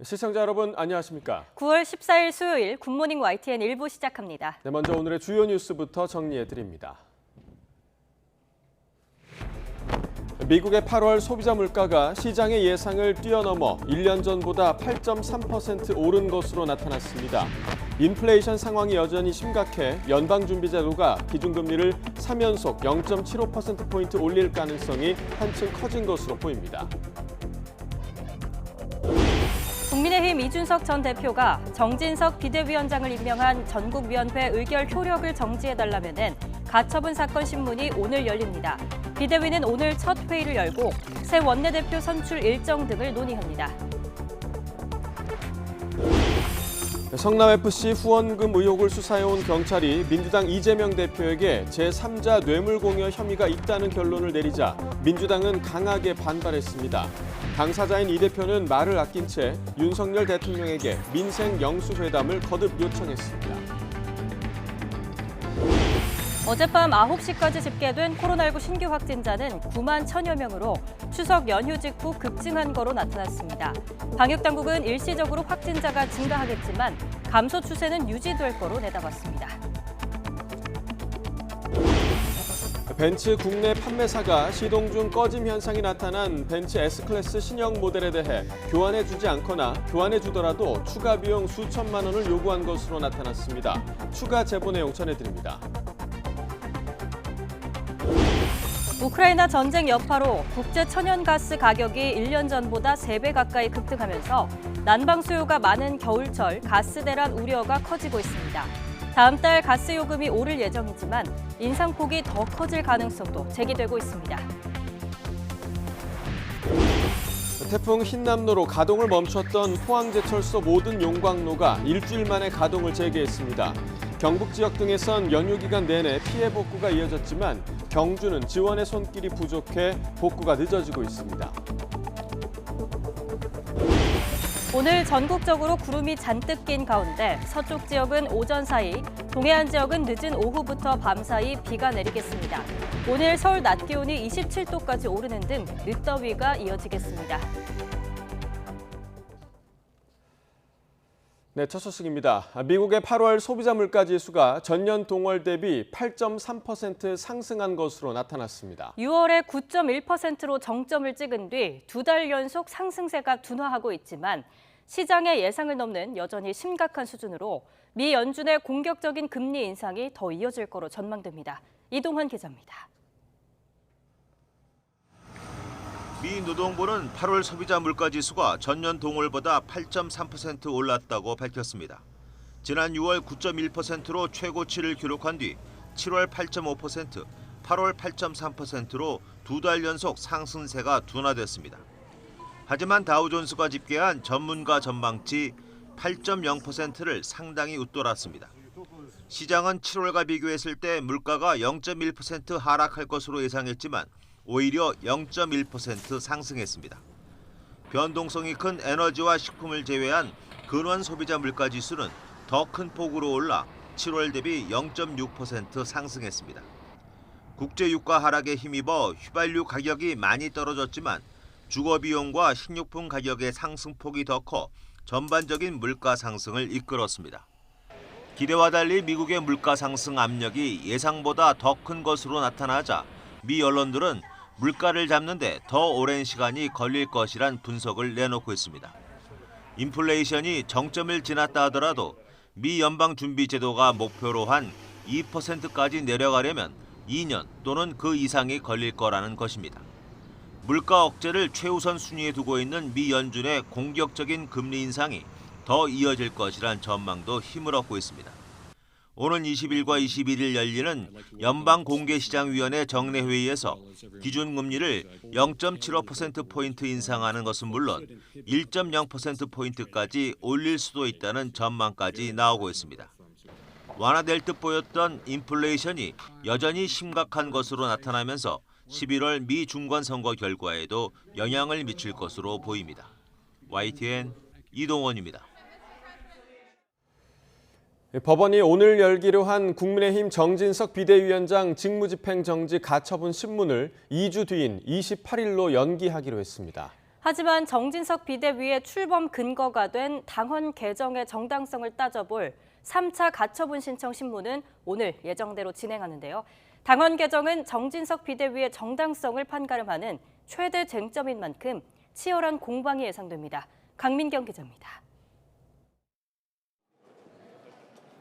시청자 여러분 안녕하십니까? 9월 14일 수요일 굿모닝 YTN 1부 시작합니다. 네, 먼저 오늘의 주요 뉴스부터 정리해드립니다. 미국의 8월 소비자 물가가 시장의 예상을 뛰어넘어 1년 전보다 8.3% 오른 것으로 나타났습니다. 인플레이션 상황이 여전히 심각해 연방준비제도가 기준금리를 3연속 0.75%포인트 올릴 가능성이 한층 커진 것으로 보입니다. 국민의힘 이준석 전 대표가 정진석 비대위원장을 임명한 전국위원회 의결 효력을 정지해달라면은 가처분 사건 신문이 오늘 열립니다. 비대위는 오늘 첫 회의를 열고 새 원내대표 선출 일정 등을 논의합니다. 성남FC 후원금 의혹을 수사해온 경찰이 민주당 이재명 대표에게 제3자 뇌물공여 혐의가 있다는 결론을 내리자 민주당은 강하게 반발했습니다. 당사자인 이 대표는 말을 아낀 채 윤석열 대통령에게 민생 영수회담을 거듭 요청했습니다. 어젯밤 9시까지 집계된 코로나19 신규 확진자는 9만 1,000여 명으로 추석 연휴 직후 급증한 거로 나타났습니다. 방역당국은 일시적으로 확진자가 증가하겠지만 감소 추세는 유지될 거로 내다봤습니다. 벤츠 국내 판매사가 시동 중 꺼짐 현상이 나타난 벤츠 S클래스 신형 모델에 대해 교환해주지 않거나 교환해주더라도 추가 비용 수천만 원을 요구한 것으로 나타났습니다. 추가 제보 내용 전해드립니다. 우크라이나 전쟁 여파로 국제 천연가스 가격이 1년 전보다 3배 가까이 급등하면서 난방 수요가 많은 겨울철 가스 대란 우려가 커지고 있습니다. 다음 달 가스 요금이 오를 예정이지만 인상폭이 더 커질 가능성도 제기되고 있습니다. 태풍 흰남노로 가동을 멈췄던 포항제철소 모든 용광로가 일주일 만에 가동을 재개했습니다. 경북 지역 등에선 연휴 기간 내내 피해 복구가 이어졌지만 경주는 지원의 손길이 부족해 복구가 늦어지고 있습니다. 오늘 전국적으로 구름이 잔뜩 낀 가운데 서쪽 지역은 오전 사이, 동해안 지역은 늦은 오후부터 밤 사이 비가 내리겠습니다. 오늘 서울 낮 기온이 27도까지 오르는 등 늦더위가 이어지겠습니다. 네, 첫 소식입니다. 미국의 8월 소비자 물가 지수가 전년 동월 대비 8.3% 상승한 것으로 나타났습니다. 6월에 9.1%로 정점을 찍은 뒤 2달 연속 상승세가 둔화하고 있지만 시장의 예상을 넘는 여전히 심각한 수준으로 미 연준의 공격적인 금리 인상이 더 이어질 거로 전망됩니다. 이동환 기자입니다. 미 노동부는 8월 소비자 물가지수가 전년 동월보다 8.3% 올랐다고 밝혔습니다. 지난 6월 9.1%로 최고치를 기록한 뒤 7월 8.5%, 8월 8.3%로 2달 연속 상승세가 둔화됐습니다. 하지만 다우존스가 집계한 전문가 전망치 8.0%를 상당히 웃돌았습니다. 시장은 7월과 비교했을 때 물가가 0.1% 하락할 것으로 예상했지만 오히려 0.1% 상승했습니다. 변동성이 큰 에너지와 식품을 제외한 근원 소비자 물가 지수는 더 큰 폭으로 올라 7월 대비 0.6% 상승했습니다. 국제 유가 하락에 힘입어 휘발유 가격이 많이 떨어졌지만 주거 비용과 식료품 가격의 상승폭이 더 커 전반적인 물가 상승을 이끌었습니다. 기대와 달리 미국의 물가 상승 압력이 예상보다 더 큰 것으로 나타나자 미 언론들은 물가를 잡는 데 더 오랜 시간이 걸릴 것이란 분석을 내놓고 있습니다. 인플레이션이 정점을 지났다 하더라도 미 연방준비제도가 목표로 한 2%까지 내려가려면 2년 또는 그 이상이 걸릴 거라는 것입니다. 물가 억제를 최우선 순위에 두고 있는 미 연준의 공격적인 금리 인상이 더 이어질 것이란 전망도 힘을 얻고 있습니다. 오는 20일과 21일 열리는 연방공개시장위원회 정례회의에서 기준금리를 0.75%포인트 인상하는 것은 물론 1.0%포인트까지 올릴 수도 있다는 전망까지 나오고 있습니다. 완화될 듯 보였던 인플레이션이 여전히 심각한 것으로 나타나면서 11월 미 중간선거 결과에도 영향을 미칠 것으로 보입니다. YTN 이동원입니다. 법원이 오늘 열기로 한 국민의힘 정진석 비대위원장 직무집행 정지 가처분 신문을 2주 뒤인 28일로 연기하기로 했습니다. 하지만 정진석 비대위의 출범 근거가 된 당헌 개정의 정당성을 따져볼 3차 가처분 신청 심문은 오늘 예정대로 진행하는데요. 당헌 개정은 정진석 비대위의 정당성을 판가름하는 최대 쟁점인 만큼 치열한 공방이 예상됩니다. 강민경 기자입니다.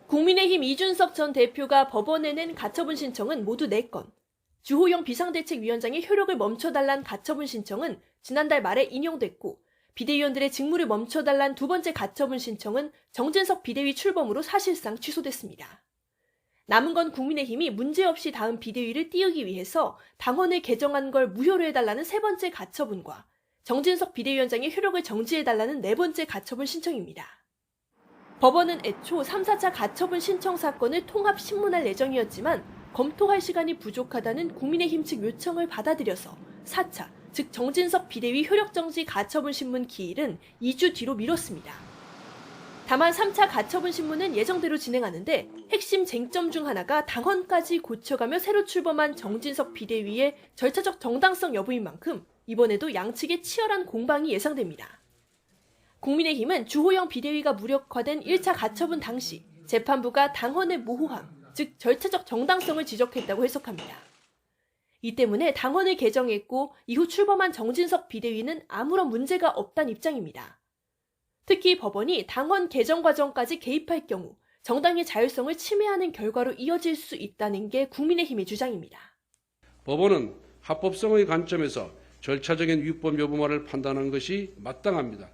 국민의힘 이준석 전 대표가 법원에 낸 가처분 신청은 모두 4건. 주호영 비상대책위원장의 효력을 멈춰달란 가처분 신청은 지난달 말에 인용됐고, 비대위원들의 직무를 멈춰달란 두 번째 가처분 신청은 정진석 비대위 출범으로 사실상 취소됐습니다. 남은 건 국민의힘이 문제없이 다음 비대위를 띄우기 위해서 당헌을 개정한 걸 무효로 해달라는 세 번째 가처분과 정진석 비대위원장의 효력을 정지해달라는 네 번째 가처분 신청입니다. 법원은 애초 3, 4차 가처분 신청 사건을 통합 심문할 예정이었지만 검토할 시간이 부족하다는 국민의힘 측 요청을 받아들여서 4차, 즉 정진석 비대위 효력정지 가처분 신문 기일은 2주 뒤로 미뤘습니다. 다만 3차 가처분 신문은 예정대로 진행하는데 핵심 쟁점 중 하나가 당헌까지 고쳐가며 새로 출범한 정진석 비대위의 절차적 정당성 여부인 만큼 이번에도 양측의 치열한 공방이 예상됩니다. 국민의힘은 주호영 비대위가 무력화된 1차 가처분 당시 재판부가 당헌의 모호함, 즉 절차적 정당성을 지적했다고 해석합니다. 이 때문에 당헌을 개정했고 이후 출범한 정진석 비대위는 아무런 문제가 없다는 입장입니다. 특히 법원이 당헌 개정 과정까지 개입할 경우 정당의 자율성을 침해하는 결과로 이어질 수 있다는 게 국민의힘의 주장입니다. 법원은 합법성의 관점에서 절차적인 위법 여부만을 판단하는 것이 마땅합니다.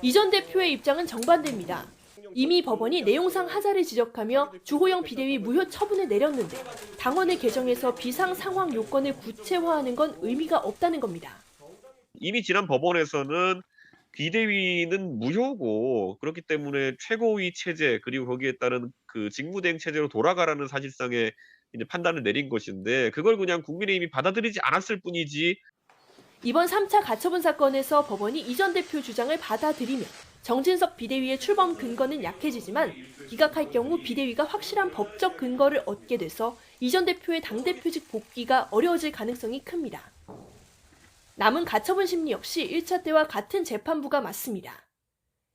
이 전 대표의 입장은 정반대입니다. 이미 법원이 내용상 하자를 지적하며 주호영 비대위 무효 처분을 내렸는데 당헌을 개정해서 비상 상황 요건을 구체화하는 건 의미가 없다는 겁니다. 이미 지난 법원에서는 비대위는 무효고 그렇기 때문에 최고위 체제 그리고 거기에 따른 그 직무대행 체제로 돌아가라는 사실상의 이제 판단을 내린 것인데 그걸 그냥 국민의힘이 받아들이지 않았을 뿐이지. 이번 3차 가처분 사건에서 법원이 이 전 대표 주장을 받아들이면 정진석 비대위의 출범 근거는 약해지지만 기각할 경우 비대위가 확실한 법적 근거를 얻게 돼서 이 전 대표의 당대표직 복귀가 어려워질 가능성이 큽니다. 남은 가처분 심리 역시 1차 때와 같은 재판부가 맡습니다.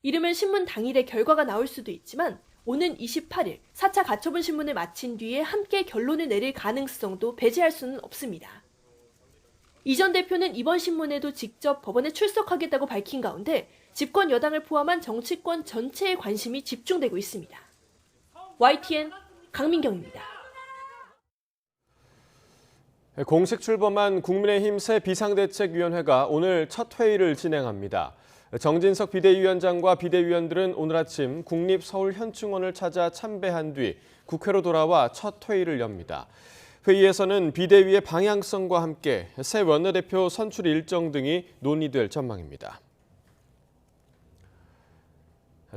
이르면 신문 당일에 결과가 나올 수도 있지만 오는 28일 4차 가처분 신문을 마친 뒤에 함께 결론을 내릴 가능성도 배제할 수는 없습니다. 이 전 대표는 이번 신문에도 직접 법원에 출석하겠다고 밝힌 가운데 집권 여당을 포함한 정치권 전체의 관심이 집중되고 있습니다. YTN 강민경입니다. 공식 출범한 국민의힘 새 비상대책위원회가 오늘 첫 회의를 진행합니다. 정진석 비대위원장과 비대위원들은 오늘 아침 국립서울현충원을 찾아 참배한 뒤 국회로 돌아와 첫 회의를 엽니다. 회의에서는 비대위의 방향성과 함께 새 원내대표 선출 일정 등이 논의될 전망입니다.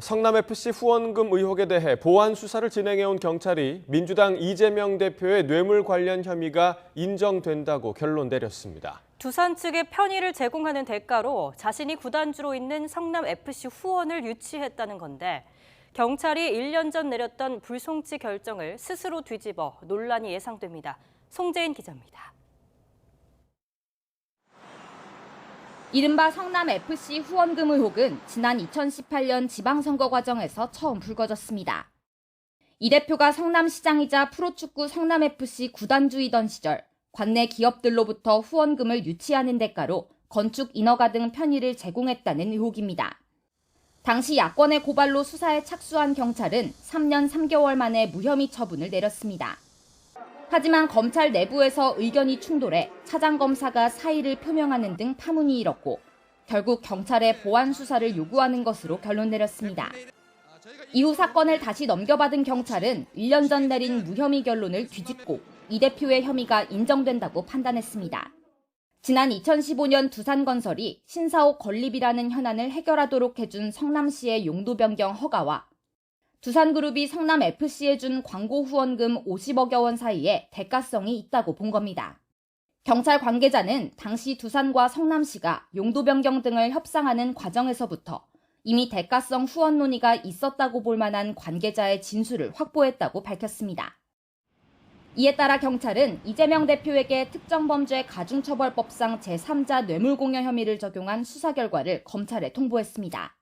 성남FC 후원금 의혹에 대해 보완 수사를 진행해온 경찰이 민주당 이재명 대표의 뇌물 관련 혐의가 인정된다고 결론 내렸습니다. 두산 측에 편의를 제공하는 대가로 자신이 구단주로 있는 성남FC 후원을 유치했다는 건데 경찰이 1년 전 내렸던 불송치 결정을 스스로 뒤집어 논란이 예상됩니다. 송재인 기자입니다. 이른바 성남FC 후원금 의혹은 지난 2018년 지방선거 과정에서 처음 불거졌습니다. 이 대표가 성남시장이자 프로축구 성남FC 구단주이던 시절 관내 기업들로부터 후원금을 유치하는 대가로 건축 인허가 등 편의를 제공했다는 의혹입니다. 당시 야권의 고발로 수사에 착수한 경찰은 3년 3개월 만에 무혐의 처분을 내렸습니다. 하지만 검찰 내부에서 의견이 충돌해 차장검사가 사의를 표명하는 등 파문이 일었고 결국 경찰에 보완 수사를 요구하는 것으로 결론 내렸습니다. 이후 사건을 다시 넘겨받은 경찰은 1년 전 내린 무혐의 결론을 뒤집고 이 대표의 혐의가 인정된다고 판단했습니다. 지난 2015년 두산건설이 신사옥 건립이라는 현안을 해결하도록 해준 성남시의 용도 변경 허가와 두산그룹이 성남FC에 준 광고 후원금 50억여 원 사이에 대가성이 있다고 본 겁니다. 경찰 관계자는 당시 두산과 성남시가 용도 변경 등을 협상하는 과정에서부터 이미 대가성 후원 논의가 있었다고 볼 만한 관계자의 진술을 확보했다고 밝혔습니다. 이에 따라 경찰은 이재명 대표에게 특정범죄 가중처벌법상 제3자 뇌물공여 혐의를 적용한 수사 결과를 검찰에 통보했습니다.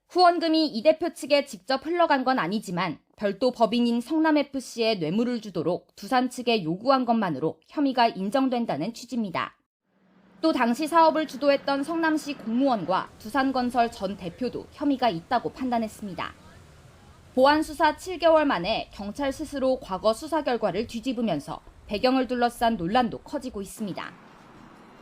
후원금이 이 대표 측에 직접 흘러간 건 아니지만 별도 법인인 성남FC에 뇌물을 주도록 두산 측에 요구한 것만으로 혐의가 인정된다는 취지입니다. 또 당시 사업을 주도했던 성남시 공무원과 두산건설 전 대표도 혐의가 있다고 판단했습니다. 보안 수사 7개월 만에 경찰 스스로 과거 수사 결과를 뒤집으면서 배경을 둘러싼 논란도 커지고 있습니다.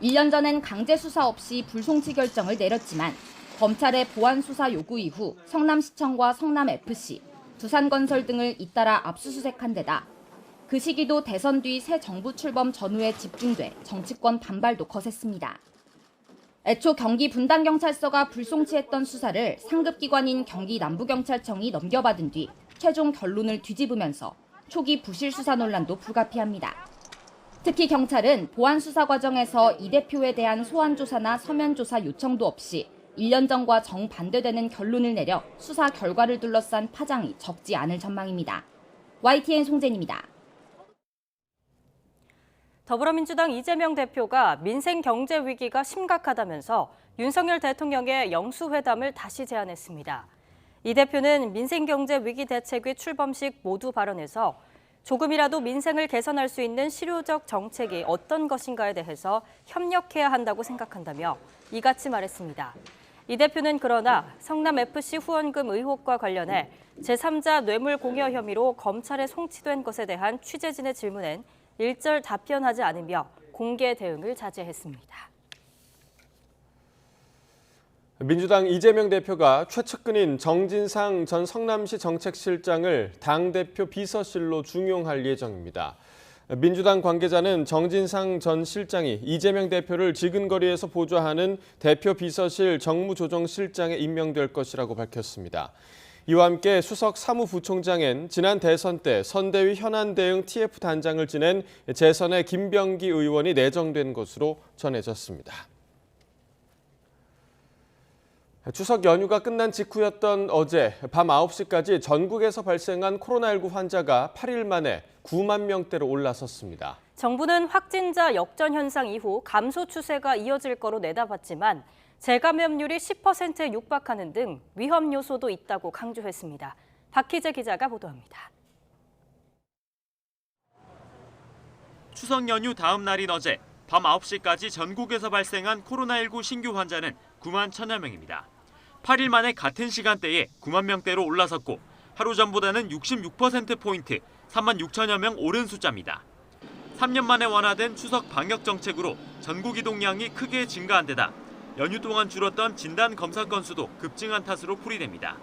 1년 전엔 강제 수사 없이 불송치 결정을 내렸지만 검찰의 보안 수사 요구 이후 성남시청과 성남FC, 두산건설 등을 잇따라 압수수색한 데다 그 시기도 대선 뒤 새 정부 출범 전후에 집중돼 정치권 반발도 거셌습니다. 애초 경기 분당경찰서가 불송치했던 수사를 상급기관인 경기 남부경찰청이 넘겨받은 뒤 최종 결론을 뒤집으면서 초기 부실 수사 논란도 불가피합니다. 특히 경찰은 보안 수사 과정에서 이 대표에 대한 소환 조사나 서면 조사 요청도 없이 1년 전과 정반대되는 결론을 내려 수사 결과를 둘러싼 파장이 적지 않을 전망입니다. YTN 송재입니다. 더불어민주당 이재명 대표가 민생 경제 위기가 심각하다면서 윤석열 대통령의 영수회담을 다시 제안했습니다. 이 대표는 민생 경제 위기 대책위 출범식 모두 발언에서 조금이라도 민생을 개선할 수 있는 실효적 정책이 어떤 것인가에 대해서 협력해야 한다고 생각한다며 이같이 말했습니다. 이 대표는 그러나 성남FC 후원금 의혹과 관련해 제3자 뇌물 공여 혐의로 검찰에 송치된 것에 대한 취재진의 질문엔 일절 답변하지 않으며 공개 대응을 자제했습니다. 민주당 이재명 대표가 최측근인 정진상 전 성남시 정책실장을 당대표 비서실로 중용할 예정입니다. 민주당 관계자는 정진상 전 실장이 이재명 대표를 지근거리에서 보좌하는 대표 비서실 정무조정실장에 임명될 것이라고 밝혔습니다. 이와 함께 수석 사무부총장엔 지난 대선 때 선대위 현안대응 TF단장을 지낸 재선의 김병기 의원이 내정된 것으로 전해졌습니다. 추석 연휴가 끝난 직후였던 어제 밤 9시까지 전국에서 발생한 코로나19 환자가 8일 만에 9만 명대로 올라섰습니다. 정부는 확진자 역전 현상 이후 감소 추세가 이어질 거로 내다봤지만 재감염률이 10%에 육박하는 등 위험 요소도 있다고 강조했습니다. 박희재 기자가 보도합니다. 추석 연휴 다음 날인 어제 밤 9시까지 전국에서 발생한 코로나19 신규 환자는 9만 1천여 명입니다. 8일 만에 같은 시간대에 9만 명대로 올라섰고 하루 전보다는 66%포인트 3만 6천여 명 오른 숫자입니다. 3년 만에 완화된 추석 방역 정책으로 전국 이동량이 크게 증가한 데다 연휴 동안 줄었던 진단 검사 건수도 급증한 탓으로 풀이됩니다.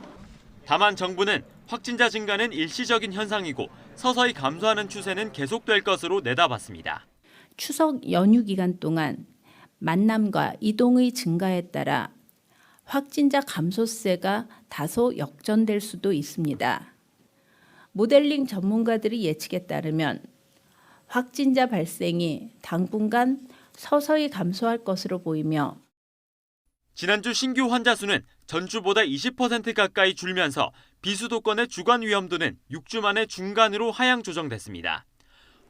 다만 정부는 확진자 증가는 일시적인 현상이고 서서히 감소하는 추세는 계속될 것으로 내다봤습니다. 추석 연휴 기간 동안 만남과 이동의 증가에 따라 확진자 감소세가 다소 역전될 수도 있습니다. 모델링 전문가들의 예측에 따르면 확진자 발생이 당분간 서서히 감소할 것으로 보이며 지난주 신규 환자 수는 전주보다 20% 가까이 줄면서 비수도권의 주간 위험도는 6주 만에 중간으로 하향 조정됐습니다.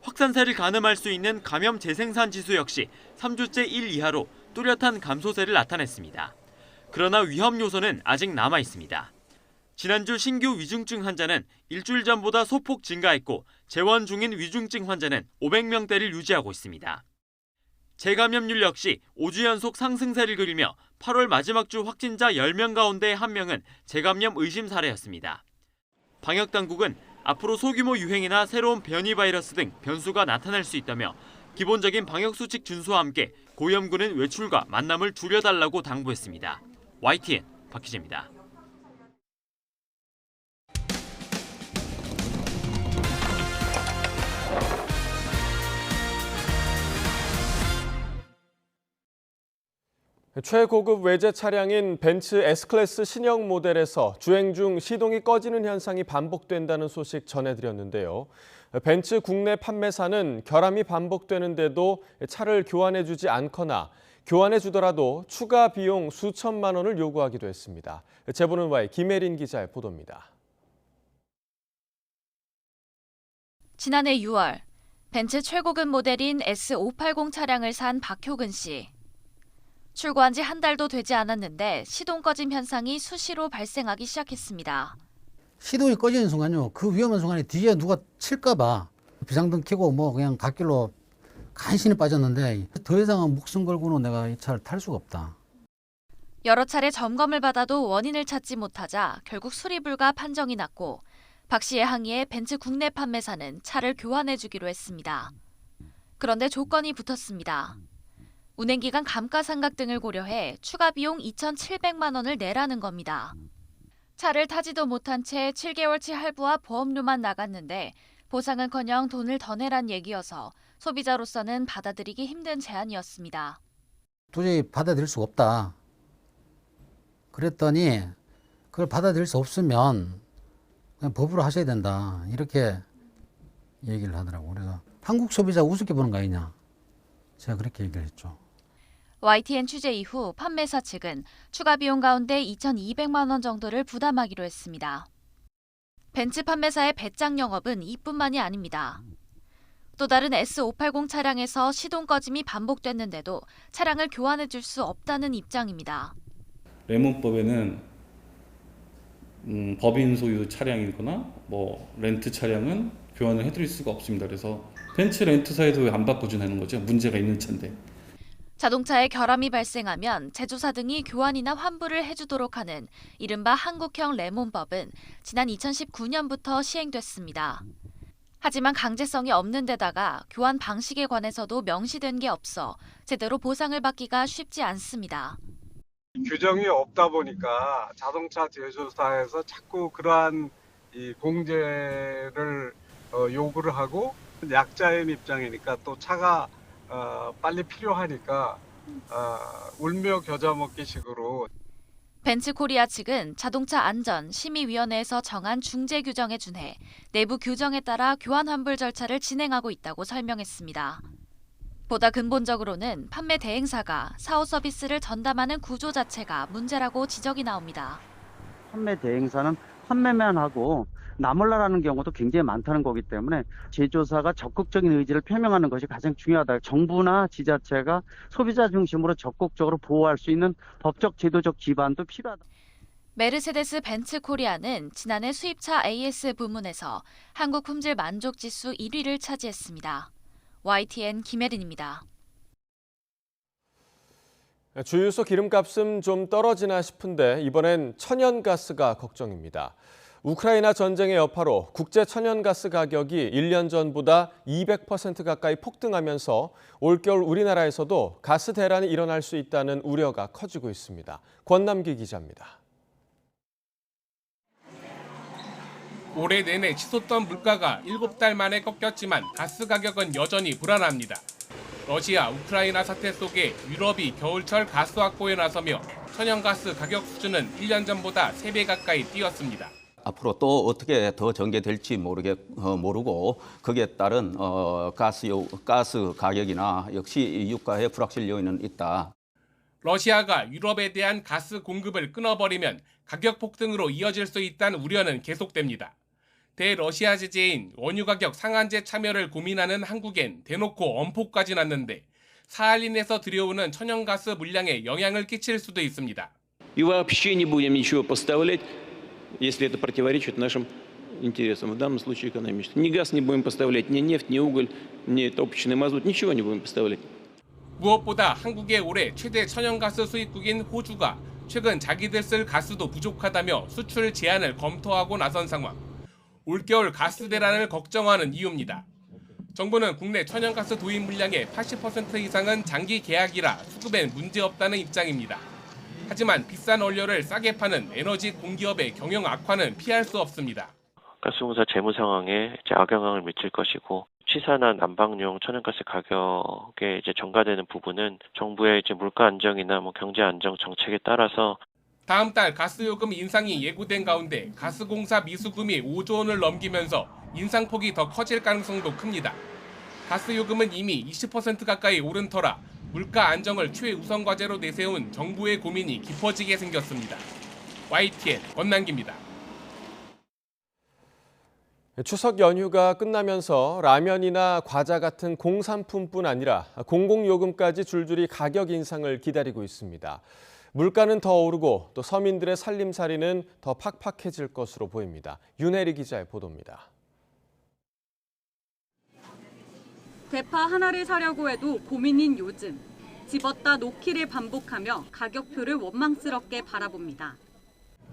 확산세를 가늠할 수 있는 감염 재생산 지수 역시 3주째 1 이하로 뚜렷한 감소세를 나타냈습니다. 그러나 위험 요소는 아직 남아 있습니다. 지난주 신규 위중증 환자는 일주일 전보다 소폭 증가했고 재원 중인 위중증 환자는 500명대를 유지하고 있습니다. 재감염률 역시 5주 연속 상승세를 그리며 8월 마지막 주 확진자 10명 가운데 1명은 재감염 의심 사례였습니다. 방역당국은 앞으로 소규모 유행이나 새로운 변이 바이러스 등 변수가 나타날 수 있다며 기본적인 방역수칙 준수와 함께 고위험군은 외출과 만남을 줄여달라고 당부했습니다. YTN 박희재입니다. 최고급 외제 차량인 벤츠 S클래스 신형 모델에서 주행 중 시동이 꺼지는 현상이 반복된다는 소식 전해드렸는데요. 벤츠 국내 판매사는 결함이 반복되는데도 차를 교환해주지 않거나 교환해주더라도 추가 비용 수천만 원을 요구하기도 했습니다. 제보는 Y 김혜린 기자의 보도입니다. 지난해 6월 벤츠 최고급 모델인 S580 차량을 산 박효근 씨. 출고한 지 한 달도 되지 않았는데 시동 꺼짐 현상이 수시로 발생하기 시작했습니다. 시동이 꺼지는 순간요, 그 위험한 순간에 뒤에 누가 칠까 봐 비상등 켜고 뭐 그냥 갓길로 간신히 빠졌는데 더 이상은 목숨 걸고는 내가 이 차를 탈 수가 없다. 여러 차례 점검을 받아도 원인을 찾지 못하자 결국 수리 불가 판정이 났고 박 씨의 항의에 벤츠 국내 판매사는 차를 교환해 주기로 했습니다. 그런데 조건이 붙었습니다. 운행기간 감가상각 등을 고려해 추가 비용 2,700만 원을 내라는 겁니다. 차를 타지도 못한 채 7개월치 할부와 보험료만 나갔는데 보상은커녕 돈을 더 내란 얘기여서 소비자로서는 받아들이기 힘든 제안이었습니다. 도저히 받아들일 수가 없다. 그랬더니 그걸 받아들일 수 없으면 그냥 법으로 하셔야 된다. 이렇게 얘기를 하더라고요. 그래서 한국 소비자 우습게 보는 거 아니냐. 제가 그렇게 얘기를 했죠. YTN 취재 이후 판매사 측은 추가 비용 가운데 2,200만 원 정도를 부담하기로 했습니다. 벤츠 판매사의 배짱 영업은 이뿐만이 아닙니다. 또 다른 S580 차량에서 시동 꺼짐이 반복됐는데도 차량을 교환해 줄 수 없다는 입장입니다. 레몬법에는 법인 소유 차량이거나 뭐 렌트 차량은 교환을 해드릴 수가 없습니다. 그래서 벤츠 렌트사에도 왜 안 바꿔주는 거죠? 문제가 있는 차인데. 자동차에 결함이 발생하면 제조사 등이 교환이나 환불을 해주도록 하는 이른바 한국형 레몬법은 지난 2019년부터 시행됐습니다. 하지만 강제성이 없는 데다가 교환 방식에 관해서도 명시된 게 없어 제대로 보상을 받기가 쉽지 않습니다. 규정이 없다 보니까 자동차 제조사에서 자꾸 그러한 이 공제를 요구를 하고 약자인 입장이니까 또 차가 빨리 필요하니까 울며 겨자 먹기 식으로. 벤츠 코리아 측은 자동차 안전 심의위원회에서 정한 중재 규정에 준해 내부 규정에 따라 교환 환불 절차를 진행하고 있다고 설명했습니다. 보다 근본적으로는 판매 대행사가 사후 서비스를 전담하는 구조 자체가 문제라고 지적이 나옵니다. 판매 대행사는 판매만 하고 나몰라라는 경우도 굉장히 많다는 거기 때문에 제조사가 적극적인 의지를 표명하는 것이 가장 중요하다. 정부나 지자체가 소비자 중심으로 적극적으로 보호할 수 있는 법적 제도적 기반도 필요하다. 메르세데스 벤츠 코리아는 지난해 수입차 AS 부문에서 한국 품질 만족 지수 1위를 차지했습니다. YTN 김혜린입니다. 주유소 기름값은 좀 떨어지나 싶은데 이번엔 천연가스가 걱정입니다. 우크라이나 전쟁의 여파로 국제 천연가스 가격이 1년 전보다 200% 가까이 폭등하면서 올겨울 우리나라에서도 가스 대란이 일어날 수 있다는 우려가 커지고 있습니다. 권남기 기자입니다. 올해 내내 치솟던 물가가 7달 만에 꺾였지만 가스 가격은 여전히 불안합니다. 러시아, 우크라이나 사태 속에 유럽이 겨울철 가스 확보에 나서며 천연가스 가격 수준은 1년 전보다 3배 가까이 뛰었습니다. 앞으로 또 어떻게 더 전개될지 모르고 거기에 따른 가스 가격이나 역시 유가의 불확실 요인은 있다. 러시아가 유럽에 대한 가스 공급을 끊어버리면 가격 폭등으로 이어질 수 있다는 우려는 계속됩니다. 대러시아 제재인 원유 가격 상한제 참여를 고민하는 한국엔 대놓고 엄포까지 났는데 사할린에서 들여오는 천연가스 물량에 영향을 끼칠 수도 있습니다. И вообще не будем ничего поставлять, если это противоречит нашим интересам, в данном случае экономическим. Ни газ не будем поставлять, ни нефть, ни уголь, ни топочный мазут, ничего не будем поставлять. 무엇보다 한국의 올해 최대 천연가스 수입국인 호주가 최근 자기들 쓸 가스도 부족하다며 수출 제한을 검토하고 나선 상황. 올겨울 가스 대란을 걱정하는 이유입니다. 정부는 국내 천연가스 도입 물량의 80% 이상은 장기 계약이라 수급엔 문제없다는 입장입니다. 하지만 비싼 원료를 싸게 파는 에너지 공기업의 경영 악화는 피할 수 없습니다. 가스공사 재무 상황에 악영향을 미칠 것이고 취사나 난방용 천연가스 가격에 전가되는 부분은 정부의 물가 안정이나 경제 안정 정책에 따라서 다음 달 가스요금 인상이 예고된 가운데 가스공사 미수금이 5조 원을 넘기면서 인상폭이 더 커질 가능성도 큽니다. 가스요금은 이미 20% 가까이 오른 터라 물가 안정을 최우선 과제로 내세운 정부의 고민이 깊어지게 생겼습니다. YTN 권남기입니다. 추석 연휴가 끝나면서 라면이나 과자 같은 공산품뿐 아니라 공공요금까지 줄줄이 가격 인상을 기다리고 있습니다. 물가는 더 오르고 또 서민들의 살림살이는 더 팍팍해질 것으로 보입니다. 윤혜리 기자의 보도입니다. 대파 하나를 사려고 해도 고민인 요즘. 집었다 놓기를 반복하며 가격표를 원망스럽게 바라봅니다.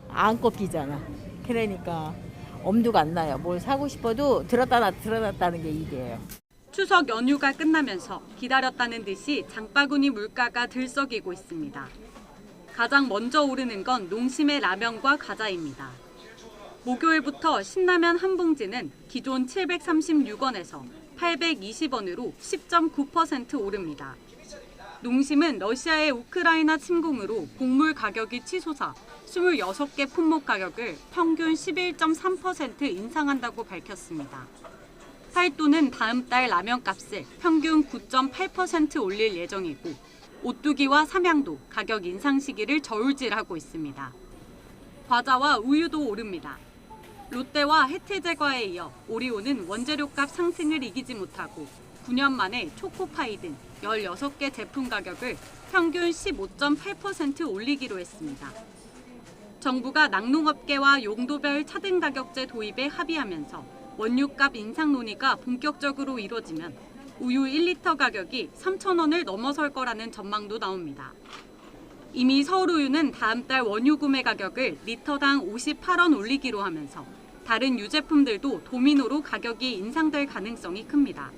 안 꺾이잖아. 그러니까 엄두가 안 나요. 뭘 사고 싶어도 들었다 놨다는 게 일이에요. 추석 연휴가 끝나면서 기다렸다는 듯이 장바구니 물가가 들썩이고 있습니다. 가장 먼저 오르는 건 농심의 라면과 과자입니다. 목요일부터 신라면 한 봉지는 기존 736원에서 820원으로 10.9% 오릅니다. 농심은 러시아의 우크라이나 침공으로 곡물 가격이 치솟아 26개 품목 가격을 평균 11.3% 인상한다고 밝혔습니다. 팔도는 다음 달 라면 값을 평균 9.8% 올릴 예정이고 오뚜기와 삼양도 가격 인상 시기를 저울질하고 있습니다. 과자와 우유도 오릅니다. 롯데와 해태제과에 이어 오리오는 원재료값 상승을 이기지 못하고 9년 만에 초코파이 등 16개 제품 가격을 평균 15.8% 올리기로 했습니다. 정부가 낙농업계와 용도별 차등 가격제 도입에 합의하면서 원유값 인상 논의가 본격적으로 이뤄지면 우유 1리터 가격이 3,000원을 넘어설 거라는 전망도 나옵니다. 이미 서울우유는 다음 달 원유 구매 가격을 리터당 58원 올리기로 하면서 다른 유제품들도 도미노로 가격이 인상될 가능성이 큽니다.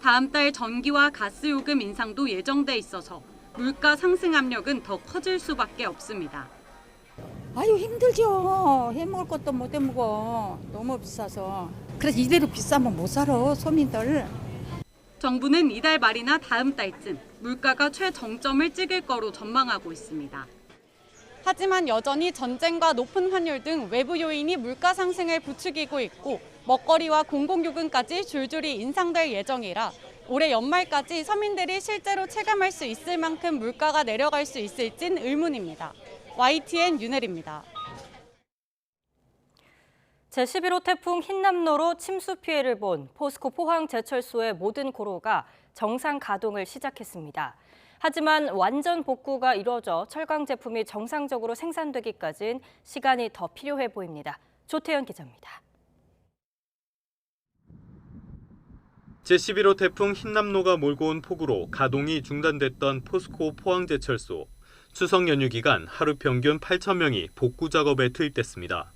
다음 달 전기와 가스 요금 인상도 예정돼 있어서 물가 상승 압력은 더 커질 수밖에 없습니다. 아유 힘들죠. 해먹을 것도 못 해먹어. 너무 비싸서. 그래서 이대로 비싸면 못 살아 서민들. 정부는 이달 말이나 다음 달쯤 물가가 최정점을 찍을 거로 전망하고 있습니다. 하지만 여전히 전쟁과 높은 환율 등 외부 요인이 물가 상승을 부추기고 있고 먹거리와 공공요금까지 줄줄이 인상될 예정이라 올해 연말까지 서민들이 실제로 체감할 수 있을 만큼 물가가 내려갈 수 있을진 의문입니다. YTN 윤혜리입니다. 제11호 태풍 흰남노로 침수 피해를 본 포스코 포항제철소의 모든 고로가 정상 가동을 시작했습니다. 하지만 완전 복구가 이루어져 철강 제품이 정상적으로 생산되기까지는 시간이 더 필요해 보입니다. 조태현 기자입니다. 제11호 태풍 흰남노가 몰고 온 폭우로 가동이 중단됐던 포스코 포항제철소. 추석 연휴 기간 하루 평균 8,000명이 복구 작업에 투입됐습니다.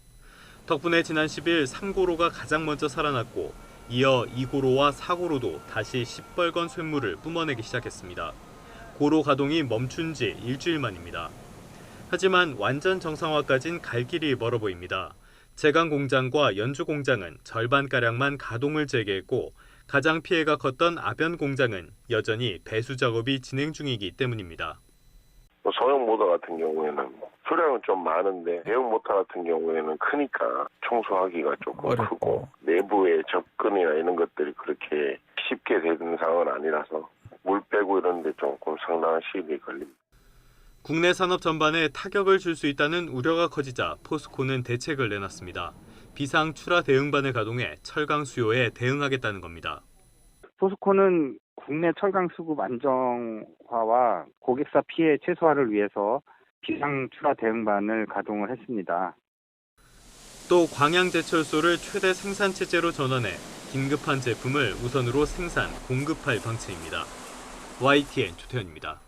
덕분에 지난 10일 3고로가 가장 먼저 살아났고 이어 2고로와 4고로도 다시 시뻘건 쇳물을 뿜어내기 시작했습니다. 고로 가동이 멈춘 지 일주일 만입니다. 하지만 완전 정상화까진 갈 길이 멀어 보입니다. 제강 공장과 연주 공장은 절반가량만 가동을 재개했고 가장 피해가 컸던 아변 공장은 여전히 배수 작업이 진행 중이기 때문입니다. 소형 모터 같은 경우에는 수량은 좀 많은데 대형 모터 같은 경우에는 크니까 청소하기가 조금 크고 내부의 접근이나 이런 것들이 그렇게 쉽게 되는 상황은 아니라서 물 빼고 이런 데 조금 상당한 시일이 걸립니다. 국내 산업 전반에 타격을 줄 수 있다는 우려가 커지자 포스코는 대책을 내놨습니다. 비상 출하 대응반을 가동해 철강 수요에 대응하겠다는 겁니다. 포스코는 국내 철강 수급 안정화와 고객사 피해 최소화를 위해서 비상 출하 대응반을 가동을 했습니다. 또 광양제철소를 최대 생산 체제로 전환해 긴급한 제품을 우선으로 생산, 공급할 방침입니다. YTN 조태현입니다.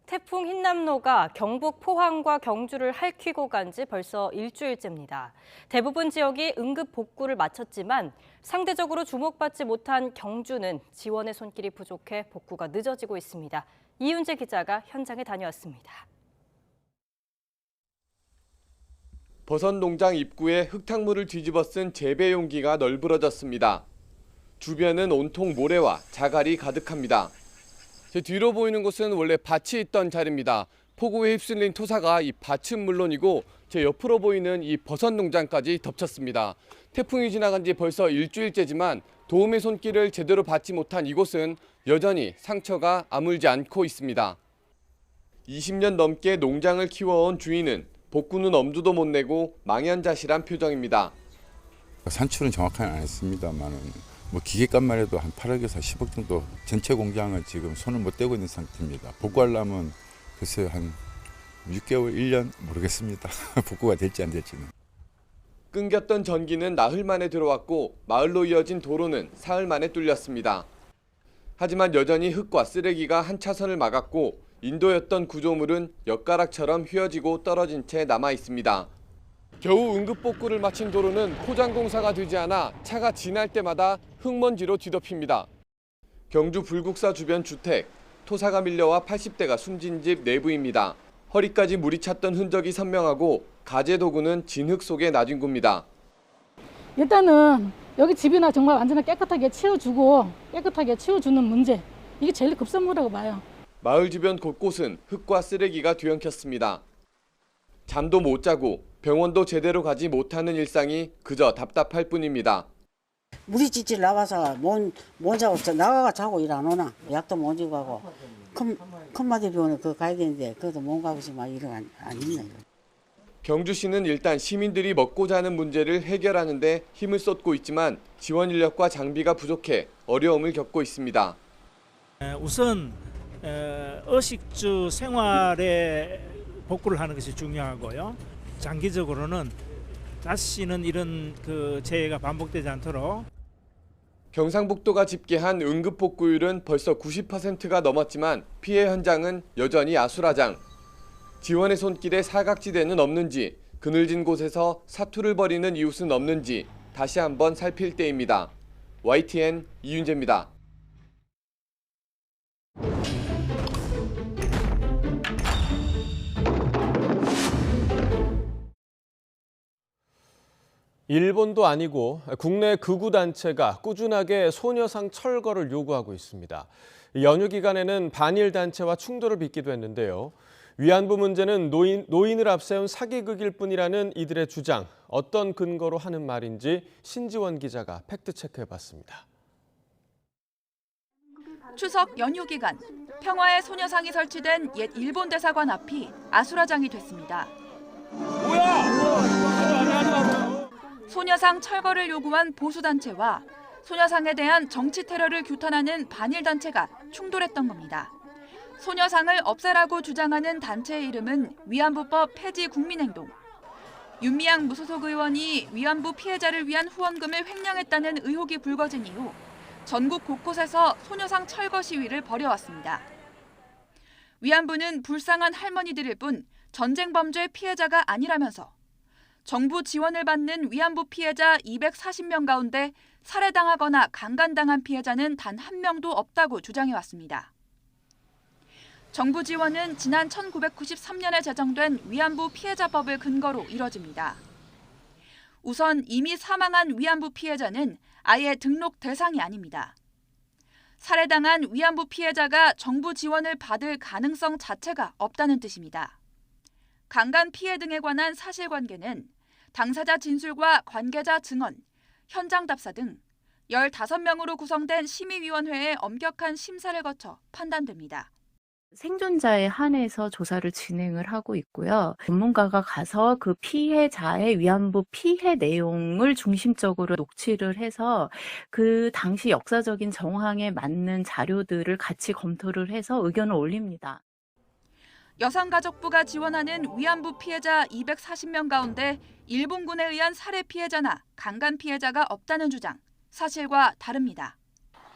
태풍 흰남노가 경북 포항과 경주를 핥히고 간 지 벌써 일주일째입니다. 대부분 지역이 응급 복구를 마쳤지만 상대적으로 주목받지 못한 경주는 지원의 손길이 부족해 복구가 늦어지고 있습니다. 이윤재 기자가 현장에 다녀왔습니다. 버섯 농장 입구에 흙탕물을 뒤집어 쓴 재배 용기가 널브러졌습니다. 주변은 온통 모래와 자갈이 가득합니다. 제 뒤로 보이는 곳은 원래 밭이 있던 자리입니다. 폭우에 휩쓸린 토사가 이 밭은 물론이고 제 옆으로 보이는 이 버섯 농장까지 덮쳤습니다. 태풍이 지나간 지 벌써 일주일째지만 도움의 손길을 제대로 받지 못한 이곳은 여전히 상처가 아물지 않고 있습니다. 20년 넘게 농장을 키워온 주인은 복구는 엄두도 못 내고 망연자실한 표정입니다. 산출은 정확하게 안 했습니다만은 뭐 기계값만 해도 한 8억에서 10억 정도 전체 공장을 지금 손을 못 대고 있는 상태입니다. 복구하려면 글쎄요 한 6개월, 1년 모르겠습니다. 복구가 될지 안 될지는. 끊겼던 전기는 나흘 만에 들어왔고 마을로 이어진 도로는 사흘 만에 뚫렸습니다. 하지만 여전히 흙과 쓰레기가 한 차선을 막았고 인도였던 구조물은 엿가락처럼 휘어지고 떨어진 채 남아 있습니다. 겨우 응급복구를 마친 도로는 포장 공사가 되지 않아 차가 지날 때마다 흙먼지로 뒤덮입니다. 경주 불국사 주변 주택, 토사가 밀려와 80대가 숨진 집 내부입니다. 허리까지 물이 찼던 흔적이 선명하고 가재 도구는 진흙 속에 놔둔 겁니다. 일단은 여기 집이나 정말 완전히 깨끗하게 치워주는 문제, 이게 제일 급선무라고 봐요. 마을 주변 곳곳은 흙과 쓰레기가 뒤엉켰습니다. 잠도 못 자고 병원도 제대로 가지 못하는 일상이 그저 답답할 뿐입니다. 물이 찔찔 나와서 못 자고 나가가 자고 일 안 오나 약도 못 주고 가고 큰마디 병원에 가야 되는데 그것도 못 가고 지금 일을 안 있네. 경주시는 일단 시민들이 먹고 자는 문제를 해결하는 데 힘을 쏟고 있지만 지원 인력과 장비가 부족해 어려움을 겪고 있습니다. 우선 의식주 생활에 복구를 하는 것이 중요하고요. 장기적으로는 다시는 이런 재해가 반복되지 않도록. 경상북도가 집계한 응급복구율은 벌써 90%가 넘었지만 피해 현장은 여전히 아수라장. 지원의 손길에 사각지대는 없는지, 그늘진 곳에서 사투를 벌이는 이웃은 없는지 다시 한번 살필 때입니다. YTN 이윤재입니다. 일본도 아니고 국내 극우단체가 꾸준하게 소녀상 철거를 요구하고 있습니다. 연휴 기간에는 반일 단체와 충돌을 빚기도 했는데요. 위안부 문제는 노인을 앞세운 사기극일 뿐이라는 이들의 주장, 어떤 근거로 하는 말인지 신지원 기자가 팩트체크해봤습니다. 추석 연휴 기간, 평화의 소녀상이 설치된 옛 일본 대사관 앞이 아수라장이 됐습니다. 소녀상 철거를 요구한 보수단체와 소녀상에 대한 정치 테러를 규탄하는 반일단체가 충돌했던 겁니다. 소녀상을 없애라고 주장하는 단체의 이름은 위안부법 폐지 국민행동. 윤미향 무소속 의원이 위안부 피해자를 위한 후원금을 횡령했다는 의혹이 불거진 이후 전국 곳곳에서 소녀상 철거 시위를 벌여왔습니다. 위안부는 불쌍한 할머니들일 뿐 전쟁 범죄 피해자가 아니라면서 정부 지원을 받는 위안부 피해자 240명 가운데 살해당하거나 강간당한 피해자는 단 한 명도 없다고 주장해왔습니다. 정부 지원은 지난 1993년에 제정된 위안부 피해자법을 근거로 이뤄집니다. 우선 이미 사망한 위안부 피해자는 아예 등록 대상이 아닙니다. 살해당한 위안부 피해자가 정부 지원을 받을 가능성 자체가 없다는 뜻입니다. 강간 피해 등에 관한 사실관계는 당사자 진술과 관계자 증언, 현장 답사 등 15명으로 구성된 심의위원회의 엄격한 심사를 거쳐 판단됩니다. 생존자에 한해서 조사를 진행을 하고 있고요. 전문가가 가서 그 피해자의 위안부 피해 내용을 중심적으로 녹취를 해서 그 당시 역사적인 정황에 맞는 자료들을 같이 검토를 해서 의견을 올립니다. 여성가족부가 지원하는 위안부 피해자 240명 가운데 일본군에 의한 살해 피해자나 강간 피해자가 없다는 주장, 사실과 다릅니다.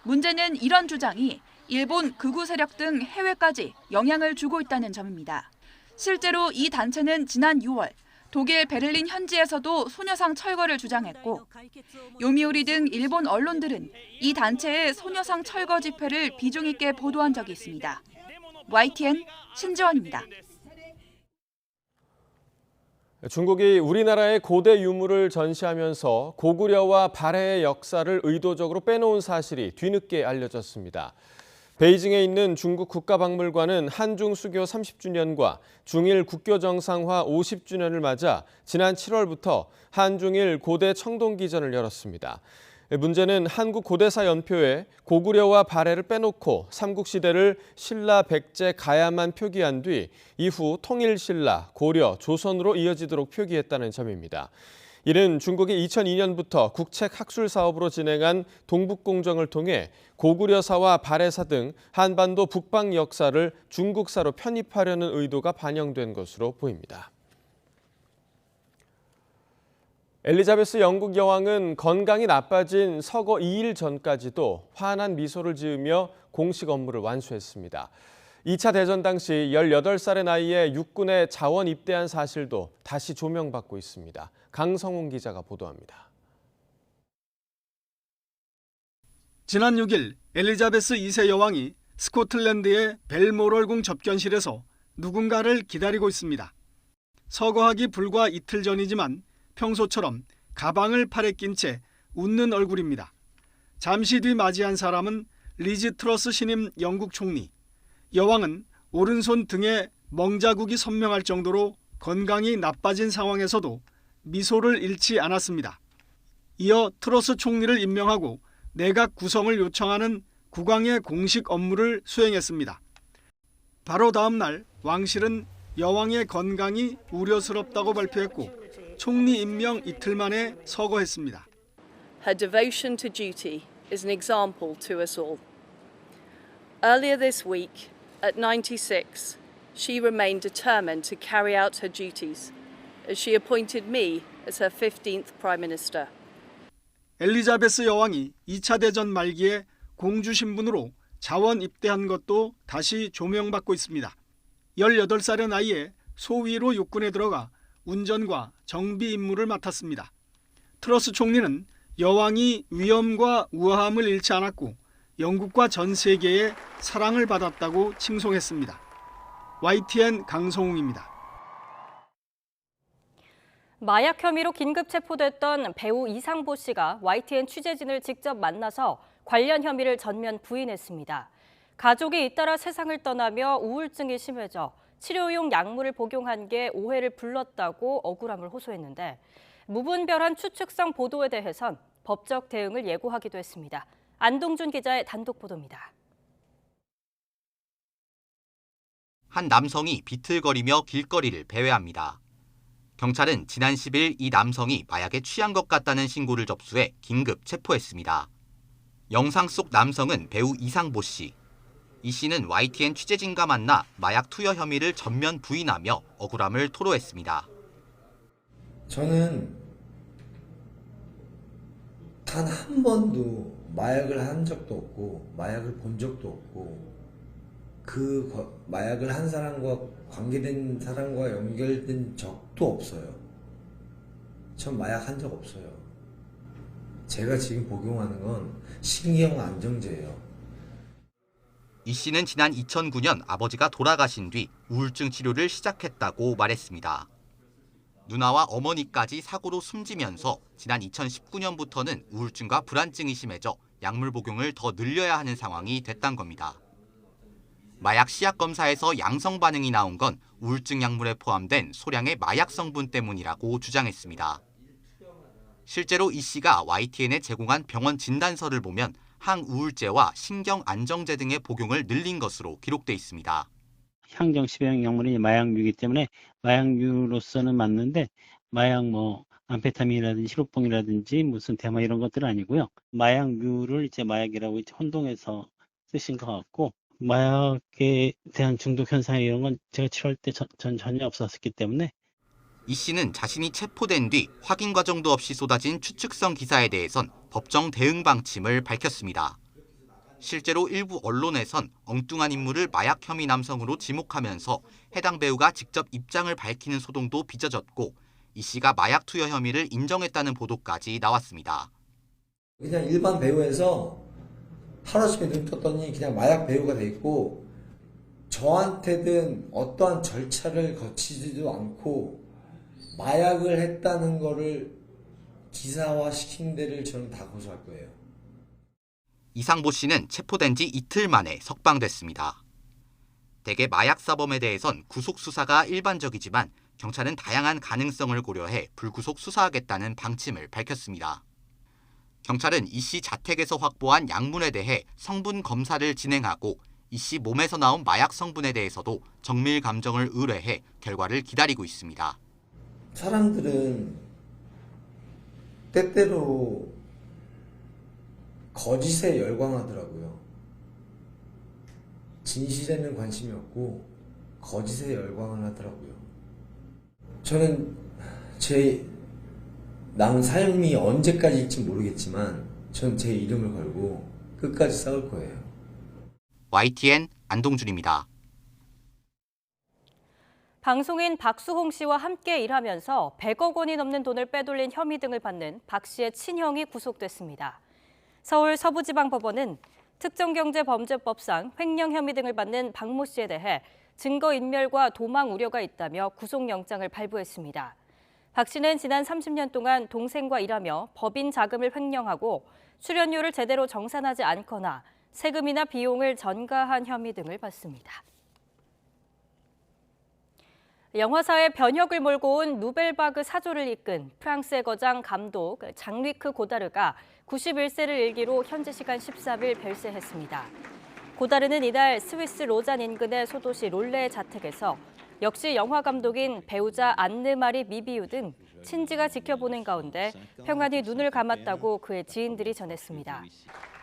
문제는 이런 주장이 일본 극우 세력 등 해외까지 영향을 주고 있다는 점입니다. 실제로 이 단체는 지난 6월 독일 베를린 현지에서도 소녀상 철거를 주장했고 요미우리 등 일본 언론들은 이 단체의 소녀상 철거 집회를 비중 있게 보도한 적이 있습니다. YTN 신지원입니다. 중국이 우리나라의 고대 유물을 전시하면서 고구려와 발해의 역사를 의도적으로 빼놓은 사실이 뒤늦게 알려졌습니다. 베이징에 있는 중국 국가박물관은 한중 수교 30주년과 중일 국교 정상화 50주년을 맞아 지난 7월부터 한중일 고대 청동기전을 열었습니다. 문제는 한국 고대사 연표에 고구려와 발해를 빼놓고 삼국시대를 신라, 백제, 가야만 표기한 뒤 이후 통일신라, 고려, 조선으로 이어지도록 표기했다는 점입니다. 이는 중국이 2002년부터 국책 학술 사업으로 진행한 동북공정을 통해 고구려사와 발해사 등 한반도 북방 역사를 중국사로 편입하려는 의도가 반영된 것으로 보입니다. 엘리자베스 영국 여왕은 건강이 나빠진 서거 2일 전까지도 환한 미소를 지으며 공식 업무를 완수했습니다. 2차 대전 당시 18살의 나이에 육군에 자원 입대한 사실도 다시 조명받고 있습니다. 강성훈 기자가 보도합니다. 지난 6일 엘리자베스 2세 여왕이 스코틀랜드의 벨모럴궁 접견실에서 누군가를 기다리고 있습니다. 서거하기 불과 이틀 전이지만 평소처럼 가방을 팔에 낀 채 웃는 얼굴입니다. 잠시 뒤 맞이한 사람은 리즈 트러스 신임 영국 총리. 여왕은 오른손 등에 멍자국이 선명할 정도로 건강이 나빠진 상황에서도 미소를 잃지 않았습니다. 이어 트러스 총리를 임명하고 내각 구성을 요청하는 국왕의 공식 업무를 수행했습니다. 바로 다음 날 왕실은 여왕의 건강이 우려스럽다고 발표했고 총리 임명 이틀 만에 서거했습니다. Her devotion to duty is an example to us all. Earlier this week, at 96, she remained determined to carry out her duties as she appointed me as her 15th Prime Minister. 엘리자베스 여왕이 2차 대전 말기에 공주 신분으로 자원 입대한 것도 다시 조명받고 있습니다. 18살의 나이에 소위로 육군에 들어가 운전과 정비 임무를 맡았습니다. 트러스 총리는 여왕이 위엄과 우아함을 잃지 않았고 영국과 전 세계의 사랑을 받았다고 칭송했습니다. YTN 강성웅입니다. 마약 혐의로 긴급 체포됐던 배우 이상보 씨가 YTN 취재진을 직접 만나서 관련 혐의를 전면 부인했습니다. 가족이 잇따라 세상을 떠나며 우울증이 심해져 치료용 약물을 복용한 게 오해를 불렀다고 억울함을 호소했는데 무분별한 추측성 보도에 대해선 법적 대응을 예고하기도 했습니다. 안동준 기자의 단독 보도입니다. 한 남성이 비틀거리며 길거리를 배회합니다. 경찰은 지난 10일 이 남성이 마약에 취한 것 같다는 신고를 접수해 긴급 체포했습니다. 영상 속 남성은 배우 이상보 씨. 이 씨는 YTN 취재진과 만나 마약 투여 혐의를 전면 부인하며 억울함을 토로했습니다. 저는 단 한 번도 마약을 한 적도 없고 마약을 본 적도 없고 그 마약을 한 사람과 관계된 사람과 연결된 적도 없어요. 전 마약 한 적 없어요. 제가 지금 복용하는 건 신경 안정제예요. 이 씨는 지난 2009년 아버지가 돌아가신 뒤 우울증 치료를 시작했다고 말했습니다. 누나와 어머니까지 사고로 숨지면서 지난 2019년부터는 우울증과 불안증이 심해져 약물 복용을 더 늘려야 하는 상황이 됐단 겁니다. 마약 시약 검사에서 양성 반응이 나온 건 우울증 약물에 포함된 소량의 마약 성분 때문이라고 주장했습니다. 실제로 이 씨가 YTN에 제공한 병원 진단서를 보면 항우울제와 신경안정제 등의 복용을 늘린 것으로 기록돼 있습니다. 향정 시병 약물이 마약류이기 때문에 마약류로서는 맞는데 마약 암페타민이라든지 시로뽕이라든지 무슨 대마 이런 것들은 아니고요. 마약류를 이제 마약이라고 이제 혼동해서 쓰신 것 같고 마약에 대한 중독 현상 이런 건 제가 치료할 때 전 전혀 없었기 때문에. 이 씨는 자신이 체포된 뒤 확인 과정도 없이 쏟아진 추측성 기사에 대해선 법정 대응 방침을 밝혔습니다. 실제로 일부 언론에선 엉뚱한 인물을 마약 혐의 남성으로 지목하면서 해당 배우가 직접 입장을 밝히는 소동도 빚어졌고 이 씨가 마약 투여 혐의를 인정했다는 보도까지 나왔습니다. 그냥 일반 배우에서 하루아침에 눈 떴더니 그냥 마약 배우가 돼 있고 저한테는 어떠한 절차를 거치지도 않고 마약을 했다는 거를 기사화시킨 데를 저는 다 고소할 거예요. 이상보 씨는 체포된 지 이틀 만에 석방됐습니다. 대개 마약 사범에 대해선 구속 수사가 일반적이지만 경찰은 다양한 가능성을 고려해 불구속 수사하겠다는 방침을 밝혔습니다. 경찰은 이 씨 자택에서 확보한 약물에 대해 성분 검사를 진행하고 이 씨 몸에서 나온 마약 성분에 대해서도 정밀 감정을 의뢰해 결과를 기다리고 있습니다. 사람들은 때때로 거짓에 열광하더라고요. 진실에는 관심이 없고 거짓에 열광을 하더라고요. 저는 제 남은 삶이 언제까지일지 모르겠지만 전 제 이름을 걸고 끝까지 싸울 거예요. YTN 안동준입니다. 방송인 박수홍 씨와 함께 일하면서 100억 원이 넘는 돈을 빼돌린 혐의 등을 받는 박 씨의 친형이 구속됐습니다. 서울 서부지방법원은 특정경제범죄법상 횡령 혐의 등을 받는 박모 씨에 대해 증거인멸과 도망 우려가 있다며 구속영장을 발부했습니다. 박 씨는 지난 30년 동안 동생과 일하며 법인 자금을 횡령하고 출연료를 제대로 정산하지 않거나 세금이나 비용을 전가한 혐의 등을 받습니다. 영화사의 변혁을 몰고 온 누벨바그 사조를 이끈 프랑스의 거장 감독 장리크 고다르가 91세를 일기로 현지 시간 13일 별세했습니다. 고다르는 이날 스위스 로잔 인근의 소도시 롤레의 자택에서 역시 영화 감독인 배우자 안느마리 미비유 등 친지가 지켜보는 가운데 평안히 눈을 감았다고 그의 지인들이 전했습니다.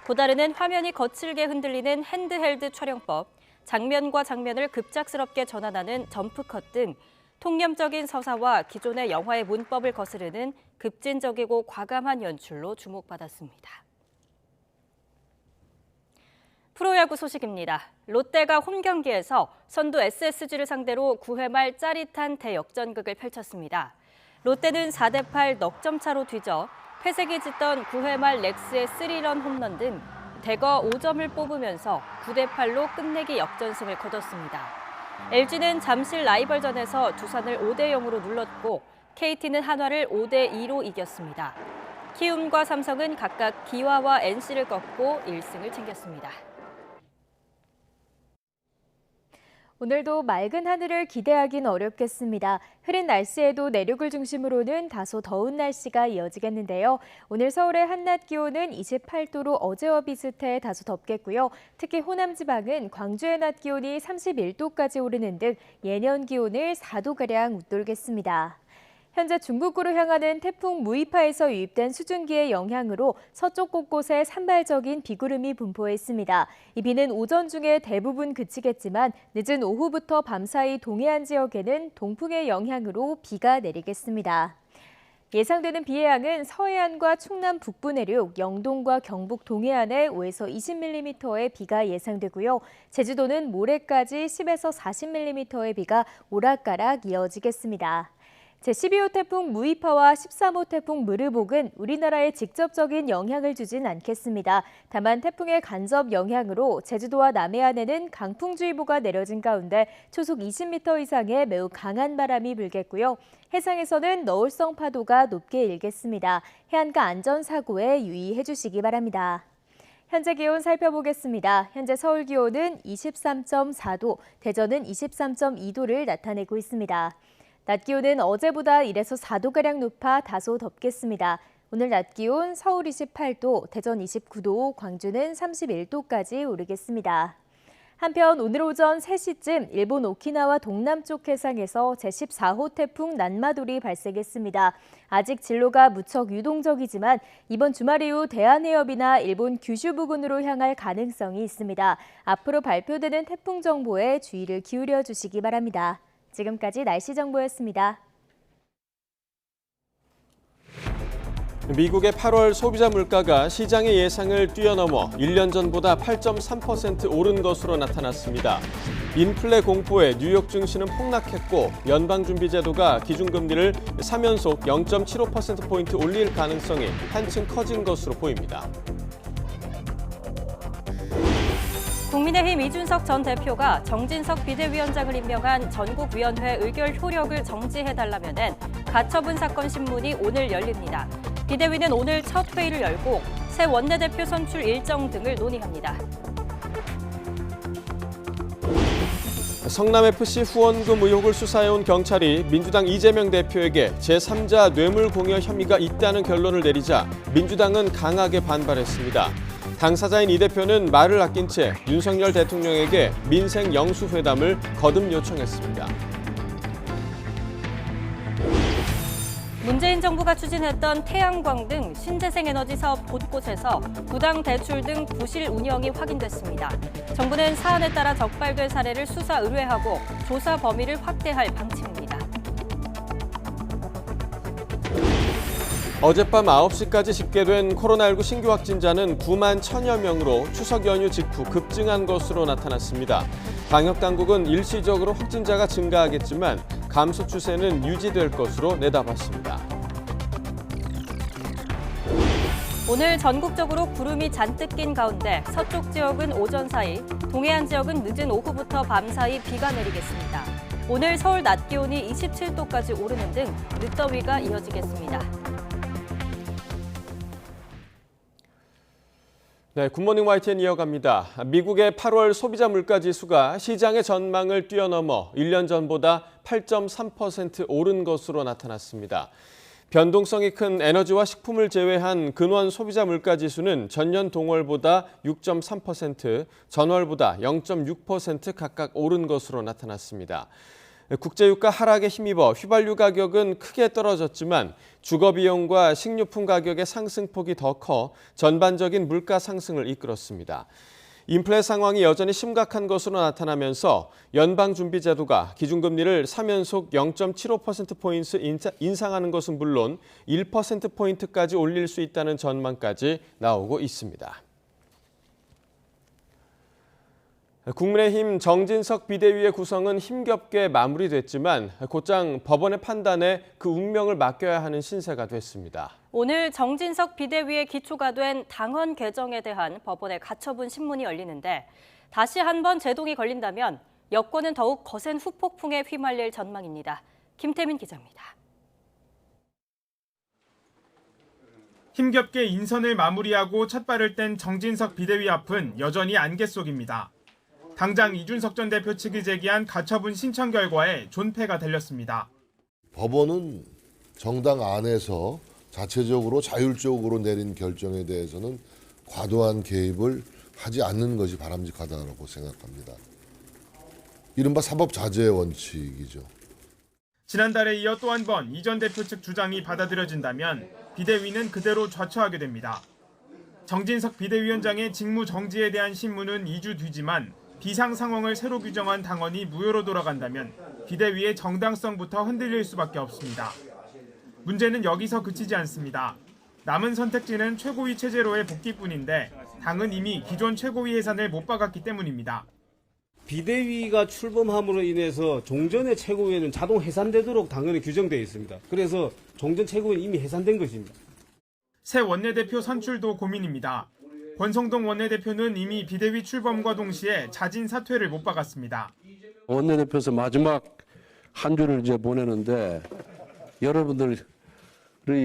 고다르는 화면이 거칠게 흔들리는 핸드헬드 촬영법, 장면과 장면을 급작스럽게 전환하는 점프컷 등 통념적인 서사와 기존의 영화의 문법을 거스르는 급진적이고 과감한 연출로 주목받았습니다. 프로야구 소식입니다. 롯데가 홈 경기에서 선두 SSG를 상대로 9회 말 짜릿한 대역전극을 펼쳤습니다. 롯데는 4대8 넉점 차로 뒤져 패색이 짙던 9회 말 렉스의 3런 홈런 등 대거 5점을 뽑으면서 9대8로 끝내기 역전승을 거뒀습니다. LG는 잠실 라이벌전에서 두산을 5대0으로 눌렀고 KT는 한화를 5대2로 이겼습니다. 키움과 삼성은 각각 기아와 NC를 꺾고 1승을 챙겼습니다. 오늘도 맑은 하늘을 기대하긴 어렵겠습니다. 흐린 날씨에도 내륙을 중심으로는 다소 더운 날씨가 이어지겠는데요. 오늘 서울의 한낮 기온은 28도로 어제와 비슷해 다소 덥겠고요. 특히 호남 지방은 광주의 낮 기온이 31도까지 오르는 등 예년 기온을 4도가량 웃돌겠습니다. 현재 중국으로 향하는 태풍 무이파에서 유입된 수증기의 영향으로 서쪽 곳곳에 산발적인 비구름이 분포했습니다. 이 비는 오전 중에 대부분 그치겠지만 늦은 오후부터 밤사이 동해안 지역에는 동풍의 영향으로 비가 내리겠습니다. 예상되는 비의 양은 서해안과 충남 북부 내륙, 영동과 경북 동해안에 5에서 20mm의 비가 예상되고요. 제주도는 모레까지 10에서 40mm의 비가 오락가락 이어지겠습니다. 제12호 태풍 무이파와 13호 태풍 무르복은 우리나라에 직접적인 영향을 주진 않겠습니다. 다만 태풍의 간접 영향으로 제주도와 남해안에는 강풍주의보가 내려진 가운데 초속 20m 이상의 매우 강한 바람이 불겠고요. 해상에서는 너울성 파도가 높게 일겠습니다. 해안가 안전사고에 유의해 주시기 바랍니다. 현재 기온 살펴보겠습니다. 현재 서울 기온은 23.4도, 대전은 23.2도를 나타내고 있습니다. 낮 기온은 어제보다 1에서 4도가량 높아 다소 덥겠습니다. 오늘 낮 기온 서울 28도, 대전 29도, 광주는 31도까지 오르겠습니다. 한편 오늘 오전 3시쯤 일본 오키나와 동남쪽 해상에서 제14호 태풍 난마돌이 발생했습니다. 아직 진로가 무척 유동적이지만 이번 주말 이후 대한해협이나 일본 규슈 부근으로 향할 가능성이 있습니다. 앞으로 발표되는 태풍 정보에 주의를 기울여 주시기 바랍니다. 지금까지 날씨 정보였습니다. 미국의 8월 소비자 물가가 시장의 예상을 뛰어넘어 1년 전보다 8.3% 오른 것으로 나타났습니다. 인플레 공포에 뉴욕 증시는 폭락했고 연방준비제도가 기준금리를 3연속 0.75%포인트 올릴 가능성이 한층 커진 것으로 보입니다. 국민의힘 이준석 전 대표가 정진석 비대위원장을 임명한 전국위원회 의결 효력을 정지해달라며 낸 가처분 사건 신문이 오늘 열립니다. 비대위는 오늘 첫 회의를 열고 새 원내대표 선출 일정 등을 논의합니다. 성남FC 후원금 의혹을 수사해온 경찰이 민주당 이재명 대표에게 제3자 뇌물공여 혐의가 있다는 결론을 내리자 민주당은 강하게 반발했습니다. 당사자인 이 대표는 말을 아낀 채 윤석열 대통령에게 민생 영수회담을 거듭 요청했습니다. 문재인 정부가 추진했던 태양광 등 신재생 에너지 사업 곳곳에서 부당 대출 등 부실 운영이 확인됐습니다. 정부는 사안에 따라 적발될 사례를 수사 의뢰하고 조사 범위를 확대할 방침입니다. 어젯밤 9시까지 집계된 코로나19 신규 확진자는 9만 1,000여 명으로 추석 연휴 직후 급증한 것으로 나타났습니다. 방역당국은 일시적으로 확진자가 증가하겠지만 감소 추세는 유지될 것으로 내다봤습니다. 오늘 전국적으로 구름이 잔뜩 낀 가운데 서쪽 지역은 오전 사이, 동해안 지역은 늦은 오후부터 밤 사이 비가 내리겠습니다. 오늘 서울 낮 기온이 27도까지 오르는 등 늦더위가 이어지겠습니다. 네, 굿모닝 YTN 이어갑니다. 미국의 8월 소비자 물가 지수가 시장의 전망을 뛰어넘어 1년 전보다 8.3% 오른 것으로 나타났습니다. 변동성이 큰 에너지와 식품을 제외한 근원 소비자 물가 지수는 전년 동월보다 6.3%, 전월보다 0.6% 각각 오른 것으로 나타났습니다. 국제유가 하락에 힘입어 휘발유 가격은 크게 떨어졌지만 주거비용과 식료품 가격의 상승폭이 더 커 전반적인 물가 상승을 이끌었습니다. 인플레 상황이 여전히 심각한 것으로 나타나면서 연방준비제도가 기준금리를 3연속 0.75%포인트 인상하는 것은 물론 1%포인트까지 올릴 수 있다는 전망까지 나오고 있습니다. 국민의힘 정진석 비대위의 구성은 힘겹게 마무리됐지만 곧장 법원의 판단에 그 운명을 맡겨야 하는 신세가 됐습니다. 오늘 정진석 비대위의 기초가 된 당헌 개정에 대한 법원의 가처분 신문이 열리는데 다시 한번 제동이 걸린다면 여권은 더욱 거센 후폭풍에 휘말릴 전망입니다. 김태민 기자입니다. 힘겹게 인선을 마무리하고 첫 발을 뗀 정진석 비대위 앞은 여전히 안개 속입니다. 당장 이준석 전 대표 측이 제기한 가처분 신청 결과에 존폐가 달렸습니다. 법원은 정당 안에서 자체적으로 자율적으로 내린 결정에 대해서는 과도한 개입을 하지 않는 것이 바람직하다고 생각합니다. 이른바 사법자제의 원칙이죠. 지난달에 이어 또 한 번 이 전 대표 측 주장이 받아들여진다면 비대위는 그대로 좌초하게 됩니다. 정진석 비대위원장의 직무 정지에 대한 신문은 2주 뒤지만 비상 상황을 새로 규정한 당헌이 무효로 돌아간다면 비대위의 정당성부터 흔들릴 수밖에 없습니다. 문제는 여기서 그치지 않습니다. 남은 선택지는 최고위 체제로의 복귀뿐인데 당은 이미 기존 최고위 해산을 못 박았기 때문입니다. 비대위가 출범함으로 인해서 종전의 최고위는 자동 해산되도록 당연히 규정되어 있습니다. 그래서 종전 최고위는 이미 해산된 것입니다. 새 원내대표 선출도 고민입니다. 권성동 원내대표는 이미 비대위 출범과 동시에 자진 사퇴를 못 박았습니다. 원내대표에서 마지막 한 주를 이제 보내는데 여러분들의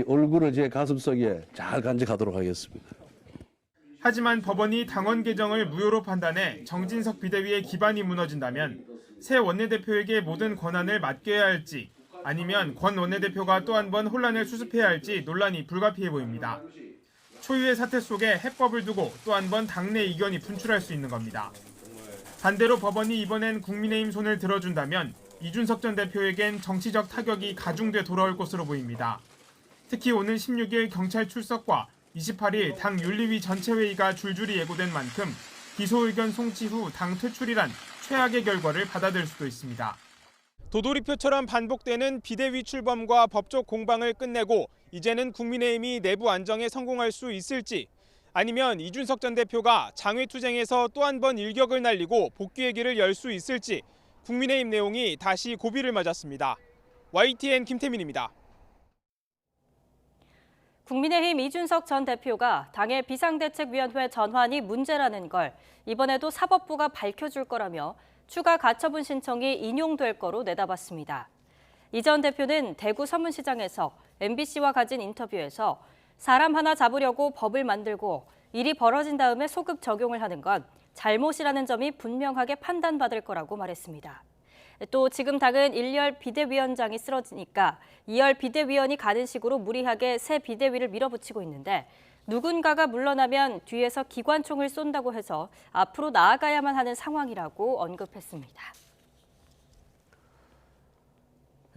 얼굴을 제 가슴속에 잘 간직하도록 하겠습니다. 하지만 법원이 당헌 개정을 무효로 판단해 정진석 비대위의 기반이 무너진다면 새 원내대표에게 모든 권한을 맡겨야 할지 아니면 권 원내대표가 또 한 번 혼란을 수습해야 할지 논란이 불가피해 보입니다. 초유의 사태 속에 해법을 두고 또 한 번 당내 이견이 분출할 수 있는 겁니다. 반대로 법원이 이번엔 국민의힘 손을 들어준다면 이준석 전 대표에겐 정치적 타격이 가중돼 돌아올 것으로 보입니다. 특히 오늘 16일 경찰 출석과 28일 당 윤리위 전체 회의가 줄줄이 예고된 만큼 기소 의견 송치 후 당 퇴출이란 최악의 결과를 받아들일 수도 있습니다. 도돌이표처럼 반복되는 비대위 출범과 법적 공방을 끝내고 이제는 국민의힘이 내부 안정에 성공할 수 있을지 아니면 이준석 전 대표가 장외투쟁에서 또 한 번 일격을 날리고 복귀의 길을 열 수 있을지 국민의힘 내용이 다시 고비를 맞았습니다. YTN 김태민입니다. 국민의힘 이준석 전 대표가 당의 비상대책위원회 전환이 문제라는 걸 이번에도 사법부가 밝혀줄 거라며 추가 가처분 신청이 인용될 거로 내다봤습니다. 이 전 대표는 대구 서문시장에서 MBC와 가진 인터뷰에서 사람 하나 잡으려고 법을 만들고 일이 벌어진 다음에 소급 적용을 하는 건 잘못이라는 점이 분명하게 판단받을 거라고 말했습니다. 또 지금 당은 1열 비대위원장이 쓰러지니까 2열 비대위원이 가는 식으로 무리하게 새 비대위를 밀어붙이고 있는데 누군가가 물러나면 뒤에서 기관총을 쏜다고 해서 앞으로 나아가야만 하는 상황이라고 언급했습니다.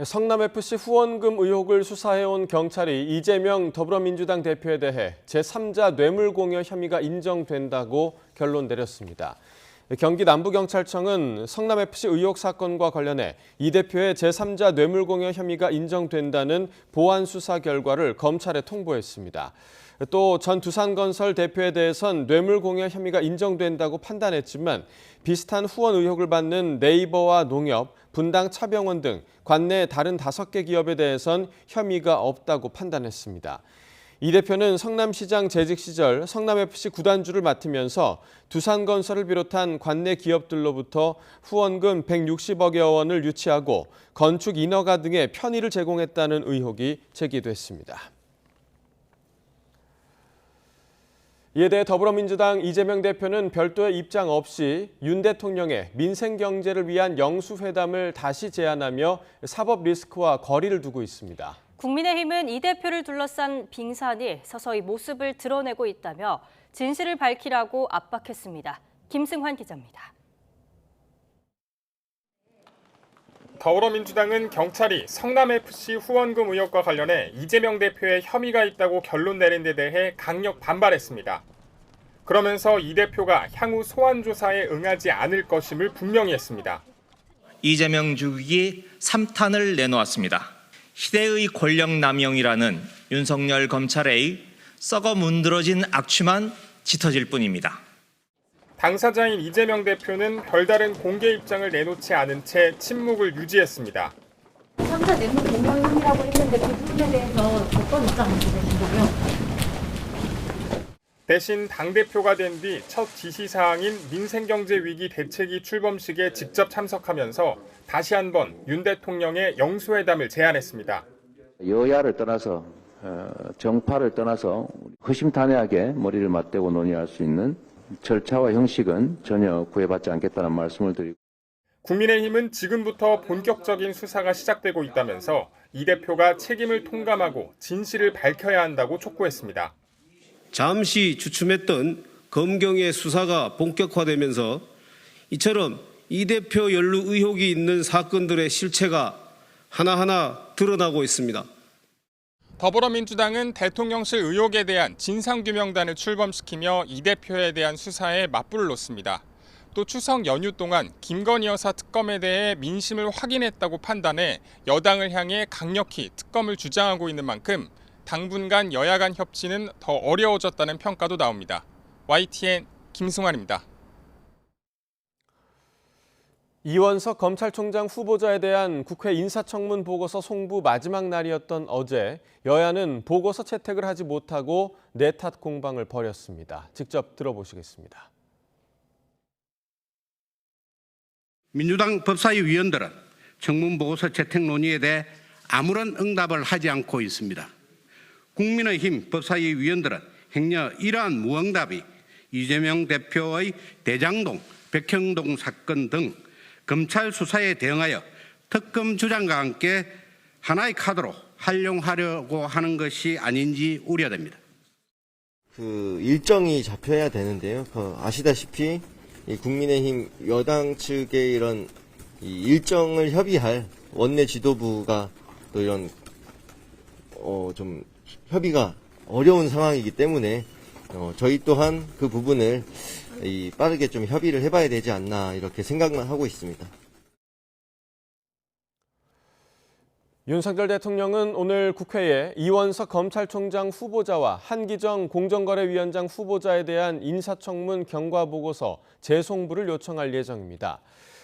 성남FC 후원금 의혹을 수사해온 경찰이 이재명 더불어민주당 대표에 대해 제3자 뇌물공여 혐의가 인정된다고 결론 내렸습니다. 경기 남부경찰청은 성남FC 의혹 사건과 관련해 이 대표의 제3자 뇌물공여 혐의가 인정된다는 보완 수사 결과를 검찰에 통보했습니다. 또 전 두산건설 대표에 대해선 뇌물공여 혐의가 인정된다고 판단했지만 비슷한 후원 의혹을 받는 네이버와 농협, 분당 차병원 등 관내 다른 5개 기업에 대해선 혐의가 없다고 판단했습니다. 이 대표는 성남시장 재직 시절 성남FC 구단주를 맡으면서 두산건설을 비롯한 관내 기업들로부터 후원금 160억여 원을 유치하고 건축 인허가 등의 편의를 제공했다는 의혹이 제기됐습니다. 이에 대해 더불어민주당 이재명 대표는 별도의 입장 없이 윤 대통령의 민생 경제를 위한 영수회담을 다시 제안하며 사법 리스크와 거리를 두고 있습니다. 국민의힘은 이 대표를 둘러싼 빙산이 서서히 모습을 드러내고 있다며 진실을 밝히라고 압박했습니다. 김승환 기자입니다. 더불어민주당은 경찰이 성남FC 후원금 의혹과 관련해 이재명 대표의 혐의가 있다고 결론 내린 데 대해 강력 반발했습니다. 그러면서 이 대표가 향후 소환 조사에 응하지 않을 것임을 분명히 했습니다. 이재명 주국이 3탄을 내놓았습니다. 희대의 권력 남용이라는 윤석열 검찰의 썩어 문드러진 악취만 짙어질 뿐입니다. 당사자인 이재명 대표는 별다른 공개 입장을 내놓지 않은 채 침묵을 유지했습니다. 3차 뇌물 공여 혐의라고 했는데 그 부분에 대해서 어떤 입장 가지고 계신 거고요? 대신 당대표가 된 뒤 첫 지시사항인 민생경제위기 대책위 출범식에 직접 참석하면서 다시 한번 윤 대통령의 영수회담을 제안했습니다. 여야를 떠나서 정파를 떠나서 허심탄회하게 머리를 맞대고 논의할 수 있는 절차와 형식은 전혀 구애받지 않겠다는 말씀을 드리고 국민의힘은 지금부터 본격적인 수사가 시작되고 있다면서 이 대표가 책임을 통감하고 진실을 밝혀야 한다고 촉구했습니다. 잠시 주춤했던 검경의 수사가 본격화되면서 이처럼 이 대표 연루 의혹이 있는 사건들의 실체가 하나하나 드러나고 있습니다. 더불어민주당은 대통령실 의혹에 대한 진상규명단을 출범시키며 이 대표에 대한 수사에 맞불을 놓습니다. 또 추석 연휴 동안 김건희 여사 특검에 대해 민심을 확인했다고 판단해 여당을 향해 강력히 특검을 주장하고 있는 만큼 당분간 여야 간 협치는 더 어려워졌다는 평가도 나옵니다. YTN 김승환입니다. 이원석 검찰총장 후보자에 대한 국회 인사청문 보고서 송부 마지막 날이었던 어제 여야는 보고서 채택을 하지 못하고 내탓 공방을 벌였습니다. 직접 들어보시겠습니다. 민주당 법사위 위원들은 청문 보고서 채택 논의에 대해 아무런 응답을 하지 않고 있습니다. 국민의힘 법사위 위원들은 행여 이러한 무응답이 이재명 대표의 대장동, 백형동 사건 등 검찰 수사에 대응하여 특검 주장과 함께 하나의 카드로 활용하려고 하는 것이 아닌지 우려됩니다. 그 일정이 잡혀야 되는데요. 아시다시피 국민의힘 여당 측의 이런 일정을 협의할 원내 지도부가 또 이런 좀 협의가 어려운 상황이기 때문에 저희 또한 그 부분을 빠르게 좀 협의를 해봐야 되지 않나 이렇게 생각만 하고 있습니다. 윤석열 대통령은 오늘 국회에 이원석 검찰총장 후보자와 한기정 공정거래위원장 후보자에 대한 인사청문 경과보고서 재송부를 요청할 예정입니다.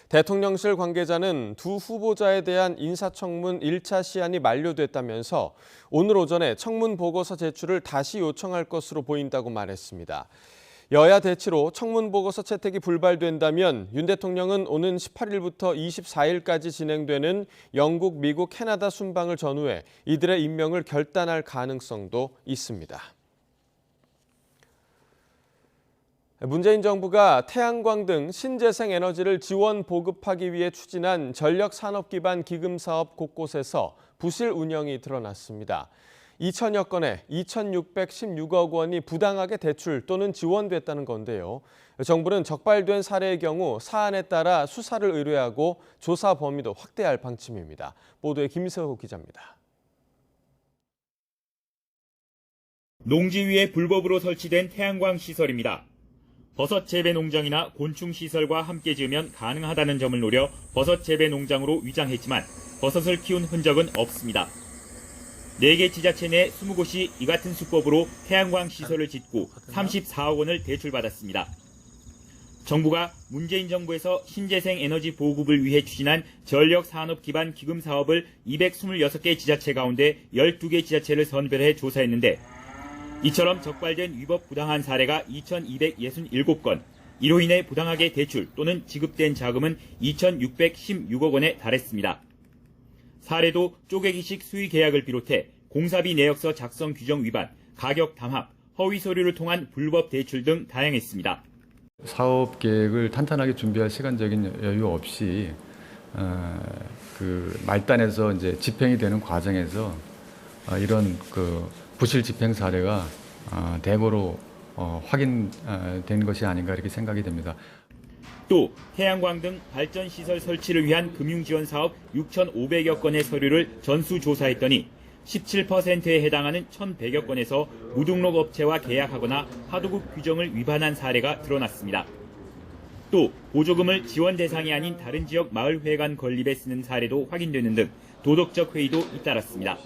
대통령실 관계자는 두 후보자에 대한 인사청문 1차 시한이 만료됐다면서 오늘 오전에 청문 보고서 제출을 다시 요청할 것으로 보인다고 말했습니다. 여야 대치로 청문 보고서 채택이 불발된다면 윤 대통령은 오는 18일부터 24일까지 진행되는 영국, 미국, 캐나다 순방을 전후해 이들의 임명을 결단할 가능성도 있습니다. 문재인 정부가 태양광 등 신재생 에너지를 지원 보급하기 위해 추진한 전력 산업 기반 기금 사업 곳곳에서 부실 운영이 드러났습니다. 2천여 건에 2,616억 원이 부당하게 대출 또는 지원됐다는 건데요. 정부는 적발된 사례의 경우 사안에 따라 수사를 의뢰하고 조사 범위도 확대할 방침입니다. 보도에 김세호 기자입니다. 농지 위에 불법으로 설치된 태양광 시설입니다. 버섯 재배 농장이나 곤충 시설과 함께 지으면 가능하다는 점을 노려 버섯 재배 농장으로 위장했지만 버섯을 키운 흔적은 없습니다. 4개 지자체 내 20곳이 이 같은 수법으로 태양광 시설을 짓고 34억 원을 대출받았습니다. 정부가 문재인 정부에서 신재생 에너지 보급을 위해 추진한 전력 산업 기반 기금 사업을 226개 지자체 가운데 12개 지자체를 선별해 조사했는데 이처럼 적발된 위법 부당한 사례가 2,267건, 이로 인해 부당하게 대출 또는 지급된 자금은 2,616억 원에 달했습니다. 사례도 쪼개기식 수의 계약을 비롯해 공사비 내역서 작성 규정 위반, 가격 담합, 허위 서류를 통한 불법 대출 등 다양했습니다. 사업 계획을 탄탄하게 준비할 시간적인 여유 없이 그 말단에서 이제 집행이 되는 과정에서 이런 그 부실 집행 사례가 대거로 확인된 것이 아닌가 이렇게 생각이 됩니다. 또 태양광 등 발전 시설 설치를 위한 금융 지원 사업 6,500여 건의 서류를 전수조사했더니 17%에 해당하는 1,100여 건에서 무등록 업체와 계약하거나 하도급 규정을 위반한 사례가 드러났습니다. 또 보조금을 지원 대상이 아닌 다른 지역 마을회관 건립에 쓰는 사례도 확인되는 등 도덕적 회의도 잇따랐습니다.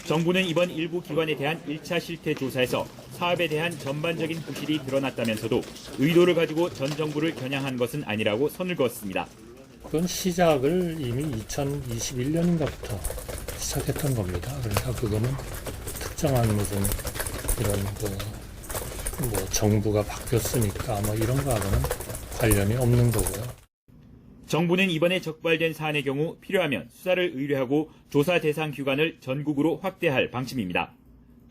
정부는 이번 일부 기관에 대한 1차 실태 조사에서 사업에 대한 전반적인 부실이 드러났다면서도 의도를 가지고 전 정부를 겨냥한 것은 아니라고 선을 그었습니다. 그건 시작을 이미 2021년인가부터 시작했던 겁니다. 그러니까 그거는 특정한 무슨 이런 정부가 바뀌었으니까 이런 거하고는 관련이 없는 거고요. 정부는 이번에 적발된 사안의 경우 필요하면 수사를 의뢰하고 조사 대상 기관을 전국으로 확대할 방침입니다.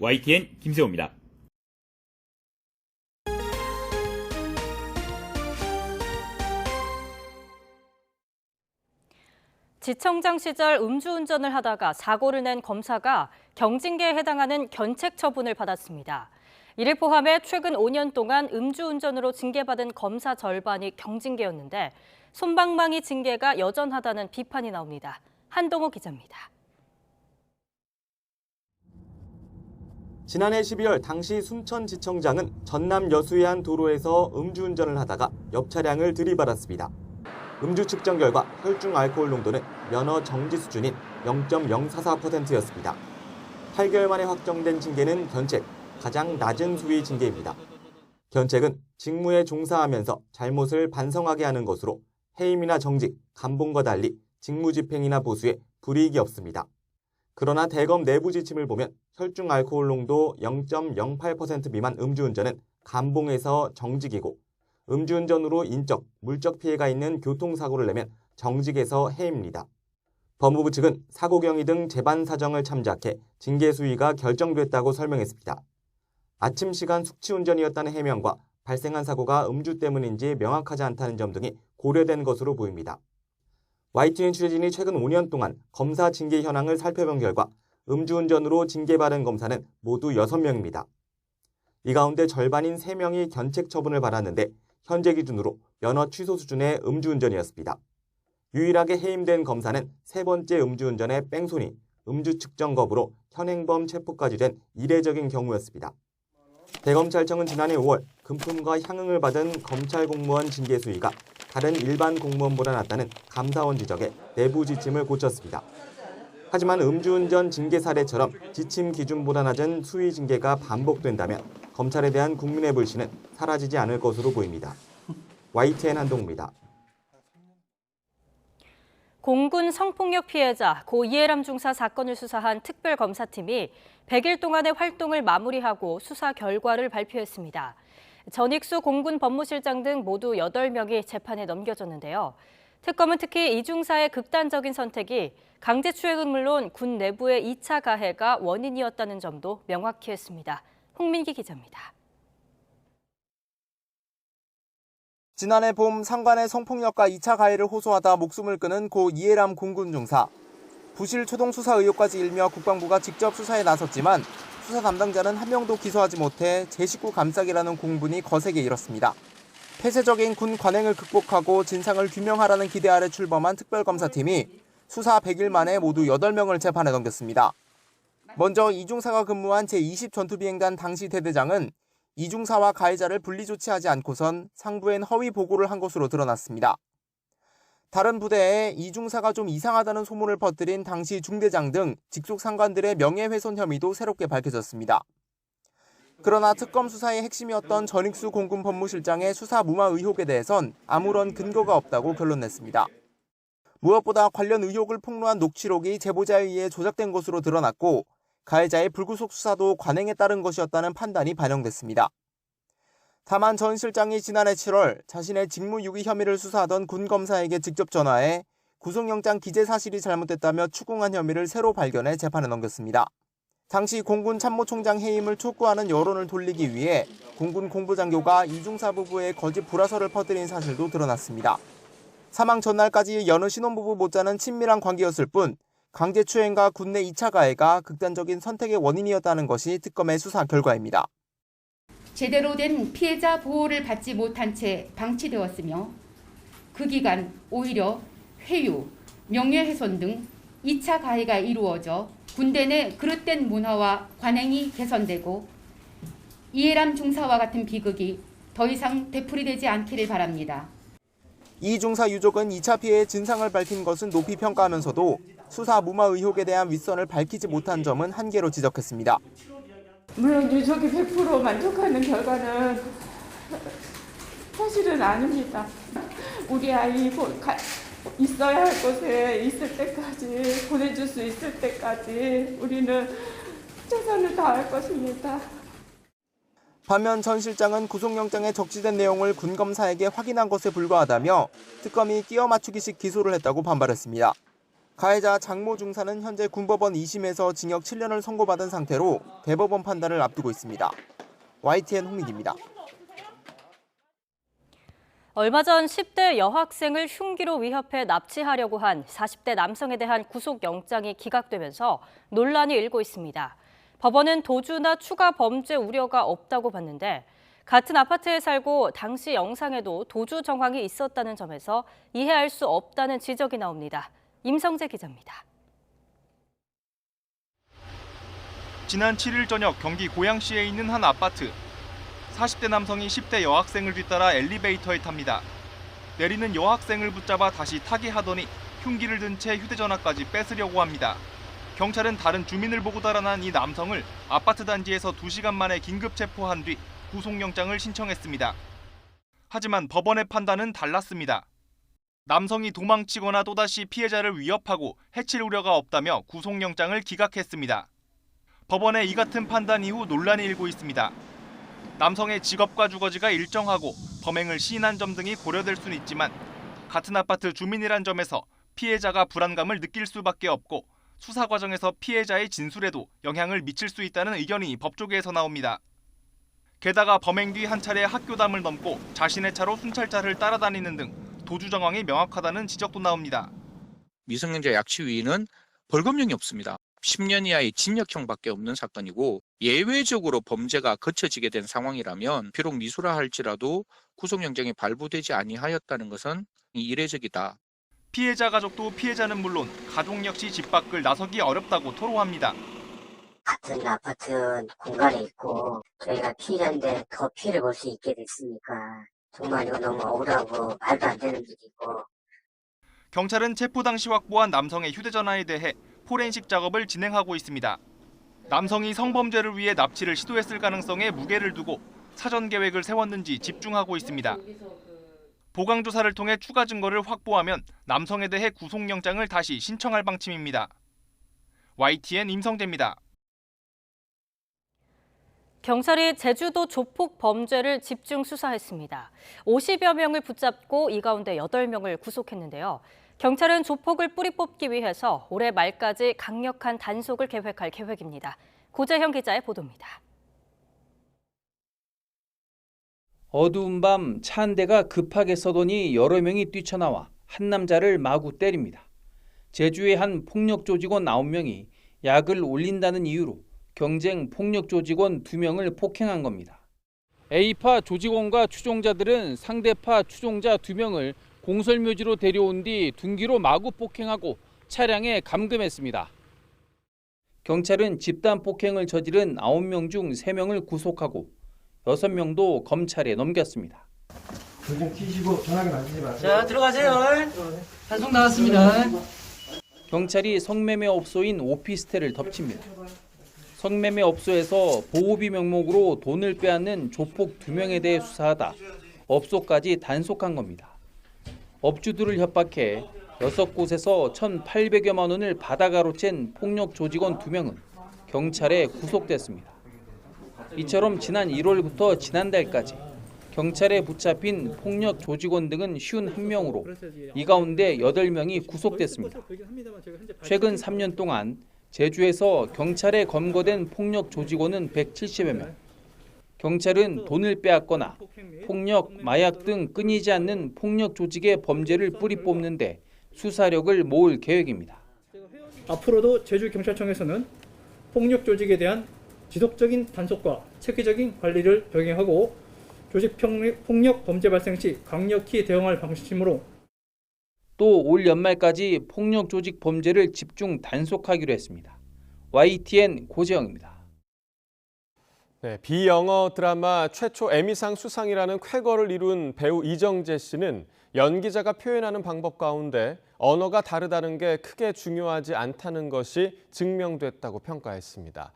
YTN 김세호입니다. 지청장 시절 음주운전을 하다가 사고를 낸 검사가 경징계에 해당하는 견책 처분을 받았습니다. 이를 포함해 최근 5년 동안 음주운전으로 징계받은 검사 절반이 경징계였는데 솜방망이 징계가 여전하다는 비판이 나옵니다. 한동호 기자입니다. 지난해 12월 당시 순천지청장은 전남 여수의 한 도로에서 음주운전을 하다가 옆 차량을 들이받았습니다. 음주 측정 결과 혈중 알코올 농도는 면허 정지 수준인 0.044%였습니다. 8개월 만에 확정된 징계는 견책, 가장 낮은 수위 징계입니다. 견책은 직무에 종사하면서 잘못을 반성하게 하는 것으로 해임이나 정직, 감봉과 달리 직무집행이나 보수에 불이익이 없습니다. 그러나 대검 내부 지침을 보면 혈중 알코올 농도 0.08% 미만 음주운전은 감봉에서 정직이고 음주운전으로 인적, 물적 피해가 있는 교통사고를 내면 정직에서 해임입니다. 법무부 측은 사고 경위 등 재반 사정을 참작해 징계 수위가 결정됐다고 설명했습니다. 아침 시간 숙취운전이었다는 해명과 발생한 사고가 음주 때문인지 명확하지 않다는 점 등이 고려된 것으로 보입니다. YTN 취재진이 최근 5년 동안 검사 징계 현황을 살펴본 결과 음주운전으로 징계받은 검사는 모두 6명입니다. 이 가운데 절반인 3명이 견책 처분을 받았는데 현재 기준으로 면허 취소 수준의 음주운전이었습니다. 유일하게 해임된 검사는 3번째 음주운전의 뺑소니, 음주 측정 거부로 현행범 체포까지 된 이례적인 경우였습니다. 대검찰청은 지난해 5월 금품과 향응을 받은 검찰 공무원 징계 수위가 다른 일반 공무원보다 낮다는 감사원 지적에 내부 지침을 고쳤습니다. 하지만 음주운전 징계 사례처럼 지침 기준보다 낮은 수위 징계가 반복된다면 검찰에 대한 국민의 불신은 사라지지 않을 것으로 보입니다. YTN 한동우입니다. 공군 성폭력 피해자 고 이해람 중사 사건을 수사한 특별검사팀이 100일 동안의 활동을 마무리하고 수사 결과를 발표했습니다. 전익수 공군 법무실장 등 모두 8명이 재판에 넘겨졌는데요. 특검은 특히 이 중사의 극단적인 선택이 강제추행은 물론 군 내부의 2차 가해가 원인이었다는 점도 명확히 했습니다. 홍민기 기자입니다. 지난해 봄 상관의 성폭력과 2차 가해를 호소하다 목숨을 끊은 고 이해람 공군 중사. 부실 초동 수사 의혹까지 일며 국방부가 직접 수사에 나섰지만 수사 담당자는 한 명도 기소하지 못해 제 식구 감싸기라는 공분이 거세게 일었습니다. 폐쇄적인 군 관행을 극복하고 진상을 규명하라는 기대 아래 출범한 특별검사팀이 수사 100일 만에 모두 8명을 재판에 넘겼습니다. 먼저 이중사가 근무한 제20전투비행단 당시 대대장은 이중사와 가해자를 분리 조치하지 않고선 상부엔 허위 보고를 한 것으로 드러났습니다. 다른 부대에 이중사가 좀 이상하다는 소문을 퍼뜨린 당시 중대장 등 직속 상관들의 명예훼손 혐의도 새롭게 밝혀졌습니다. 그러나 특검 수사의 핵심이었던 전익수 공군 법무실장의 수사 무마 의혹에 대해선 아무런 근거가 없다고 결론냈습니다. 무엇보다 관련 의혹을 폭로한 녹취록이 제보자에 의해 조작된 것으로 드러났고 가해자의 불구속 수사도 관행에 따른 것이었다는 판단이 반영됐습니다. 다만 전 실장이 지난해 7월 자신의 직무유기 혐의를 수사하던 군 검사에게 직접 전화해 구속영장 기재 사실이 잘못됐다며 추궁한 혐의를 새로 발견해 재판에 넘겼습니다. 당시 공군 참모총장 해임을 촉구하는 여론을 돌리기 위해 공군 공보장교가 이중사 부부의 거짓 불화설을 퍼뜨린 사실도 드러났습니다. 사망 전날까지 여느 신혼부부 못지않은 친밀한 관계였을 뿐 강제추행과 군내 2차 가해가 극단적인 선택의 원인이었다는 것이 특검의 수사 결과입니다. 제대로 된 피해자 보호를 받지 못한 채 방치되었으며 그 기간 오히려 회유, 명예훼손 등 2차 가해가 이루어져 군대 내 그릇된 문화와 관행이 개선되고 이해람 중사와 같은 비극이 더 이상 되풀이되지 않기를 바랍니다. 이 중사 유족은 2차 피해의 진상을 밝힌 것은 높이 평가하면서도 수사 무마 의혹에 대한 윗선을 밝히지 못한 점은 한계로 지적했습니다. 물론 유족이 100% 만족하는 결과는 사실은 아닙니다. 우리 아이 있어야 할 곳에 있을 때까지, 보내줄 수 있을 때까지 우리는 최선을 다할 것입니다. 반면 전 실장은 구속영장에 적시된 내용을 군 검사에게 확인한 것에 불과하다며 특검이 끼워 맞추기식 기소를 했다고 반발했습니다. 가해자 장모 중사는 현재 군법원 2심에서 징역 7년을 선고받은 상태로 대법원 판단을 앞두고 있습니다. YTN 홍민기입니다. 얼마 전 10대 여학생을 흉기로 위협해 납치하려고 한 40대 남성에 대한 구속영장이 기각되면서 논란이 일고 있습니다. 법원은 도주나 추가 범죄 우려가 없다고 봤는데 같은 아파트에 살고 당시 영상에도 도주 정황이 있었다는 점에서 이해할 수 없다는 지적이 나옵니다. 임성재 기자입니다. 지난 7일 저녁 경기 고양시에 있는 한 아파트. 40대 남성이 10대 여학생을 뒤따라 엘리베이터에 탑니다. 내리는 여학생을 붙잡아 다시 타게 하더니 흉기를 든 채 휴대전화까지 뺏으려고 합니다. 경찰은 다른 주민을 보고 달아난 이 남성을 아파트 단지에서 2시간 만에 긴급 체포한 뒤 구속영장을 신청했습니다. 하지만 법원의 판단은 달랐습니다. 남성이 도망치거나 또다시 피해자를 위협하고 해칠 우려가 없다며 구속영장을 기각했습니다. 법원의 이 같은 판단 이후 논란이 일고 있습니다. 남성의 직업과 주거지가 일정하고 범행을 시인한 점 등이 고려될 수는 있지만 같은 아파트 주민이란 점에서 피해자가 불안감을 느낄 수밖에 없고 수사 과정에서 피해자의 진술에도 영향을 미칠 수 있다는 의견이 법조계에서 나옵니다. 게다가 범행 뒤 한 차례 학교담을 넘고 자신의 차로 순찰차를 따라다니는 등 도주 정황이 명확하다는 지적도 나옵니다. 미성년자 약취위는 벌금형이 없습니다. 10년 이하의 징역형밖에 없는 사건이고 예외적으로 범죄가 거쳐지게 된 상황이라면 비록 미수라 할지라도 구속영장이 발부되지 아니하였다는 것은 이례적이다. 피해자 가족도 피해자는 물론 가족 역시 집 밖을 나서기 어렵다고 토로합니다. 같은 아파트 공간에 있고 저희가 피해자인데 더 피해를 볼 수 있게 됐으니까 정말 이거 너무 억울하고 말도 안 되는 일이고. 경찰은 체포 당시 확보한 남성의 휴대전화에 대해 포렌식 작업을 진행하고 있습니다. 남성이 성범죄를 위해 납치를 시도했을 가능성에 무게를 두고 사전 계획을 세웠는지 집중하고 있습니다. 보강 조사를 통해 추가 증거를 확보하면 남성에 대해 구속영장을 다시 신청할 방침입니다. YTN 임성재입니다. 경찰이 제주도 조폭 범죄를 집중 수사했습니다. 50여 명을 붙잡고 이 가운데 8명을 구속했는데요. 경찰은 조폭을 뿌리 뽑기 위해서 올해 말까지 강력한 단속을 계획할 계획입니다. 고재형 기자의 보도입니다. 어두운 밤 차 한 대가 급하게 서더니 여러 명이 뛰쳐나와 한 남자를 마구 때립니다. 제주의 한 폭력 조직원 9명이 약을 올린다는 이유로 경쟁 폭력 조직원 2명을 폭행한 겁니다. A파 조직원과 추종자들은 상대파 추종자 2명을 공설묘지로 데려온 뒤 둔기로 마구 폭행하고 차량에 감금했습니다. 경찰은 집단 폭행을 저지른 9명 중 3명을 구속하고 6명도 검찰에 넘겼습니다. 좀 키시고 전화기 만지지 마세요. 자, 들어가세요. 단속 나왔습니다. 경찰이 성매매 업소인 오피스텔을 덮칩니다. 성매매 업소에서 보호비 명목으로 돈을 빼앗는 조폭 2명에 대해 수사하다 업소까지 단속한 겁니다. 업주들을 협박해 6곳에서 1,800여만 원을 받아 가로챈 폭력 조직원 2명은 경찰에 구속됐습니다. 이처럼 지난 1월부터 지난달까지 경찰에 붙잡힌 폭력 조직원 등은 51명으로 이 가운데 8명이 구속됐습니다. 최근 3년 동안 제주에서 경찰에 검거된 폭력 조직원은 170여 명. 경찰은 돈을 빼앗거나 폭력, 마약 등 끊이지 않는 폭력 조직의 범죄를 뿌리 뽑는데 수사력을 모을 계획입니다. 앞으로도 제주경찰청에서는 폭력 조직에 대한 지속적인 단속과 체계적인 관리를 병행하고 조직 폭력 범죄 발생 시 강력히 대응할 방침으로 또 올 연말까지 폭력 조직 범죄를 집중 단속하기로 했습니다. YTN 고재영입니다. 네, 비영어 드라마 최초 에미상 수상이라는 쾌거를 이룬 배우 이정재 씨는 연기자가 표현하는 방법 가운데 언어가 다르다는 게 크게 중요하지 않다는 것이 증명됐다고 평가했습니다.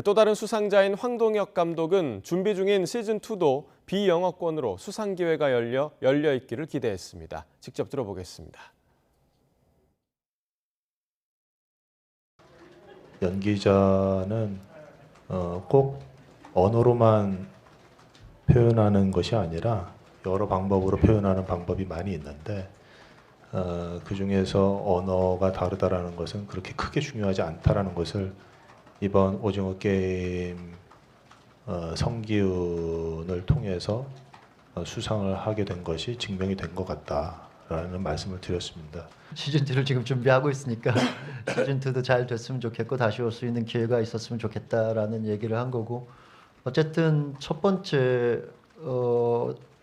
또 다른 수상자인 황동혁 감독은 준비 중인 시즌2도 비영어권으로 수상 기회가 열려 있기를 기대했습니다. 직접 들어보겠습니다. 연기자는 꼭 언어로만 표현하는 것이 아니라 여러 방법으로 표현하는 방법이 많이 있는데 그중에서 언어가 다르다라는 것은 그렇게 크게 중요하지 않다라는 것을 이번 오징어 게임 성기훈을 통해서 수상을 하게 된 것이 증명이 된 것 같다라는 말씀을 드렸습니다. 시즌2를 지금 준비하고 있으니까 시즌2도 잘 됐으면 좋겠고 다시 올 수 있는 기회가 있었으면 좋겠다라는 얘기를 한 거고, 어쨌든 첫 번째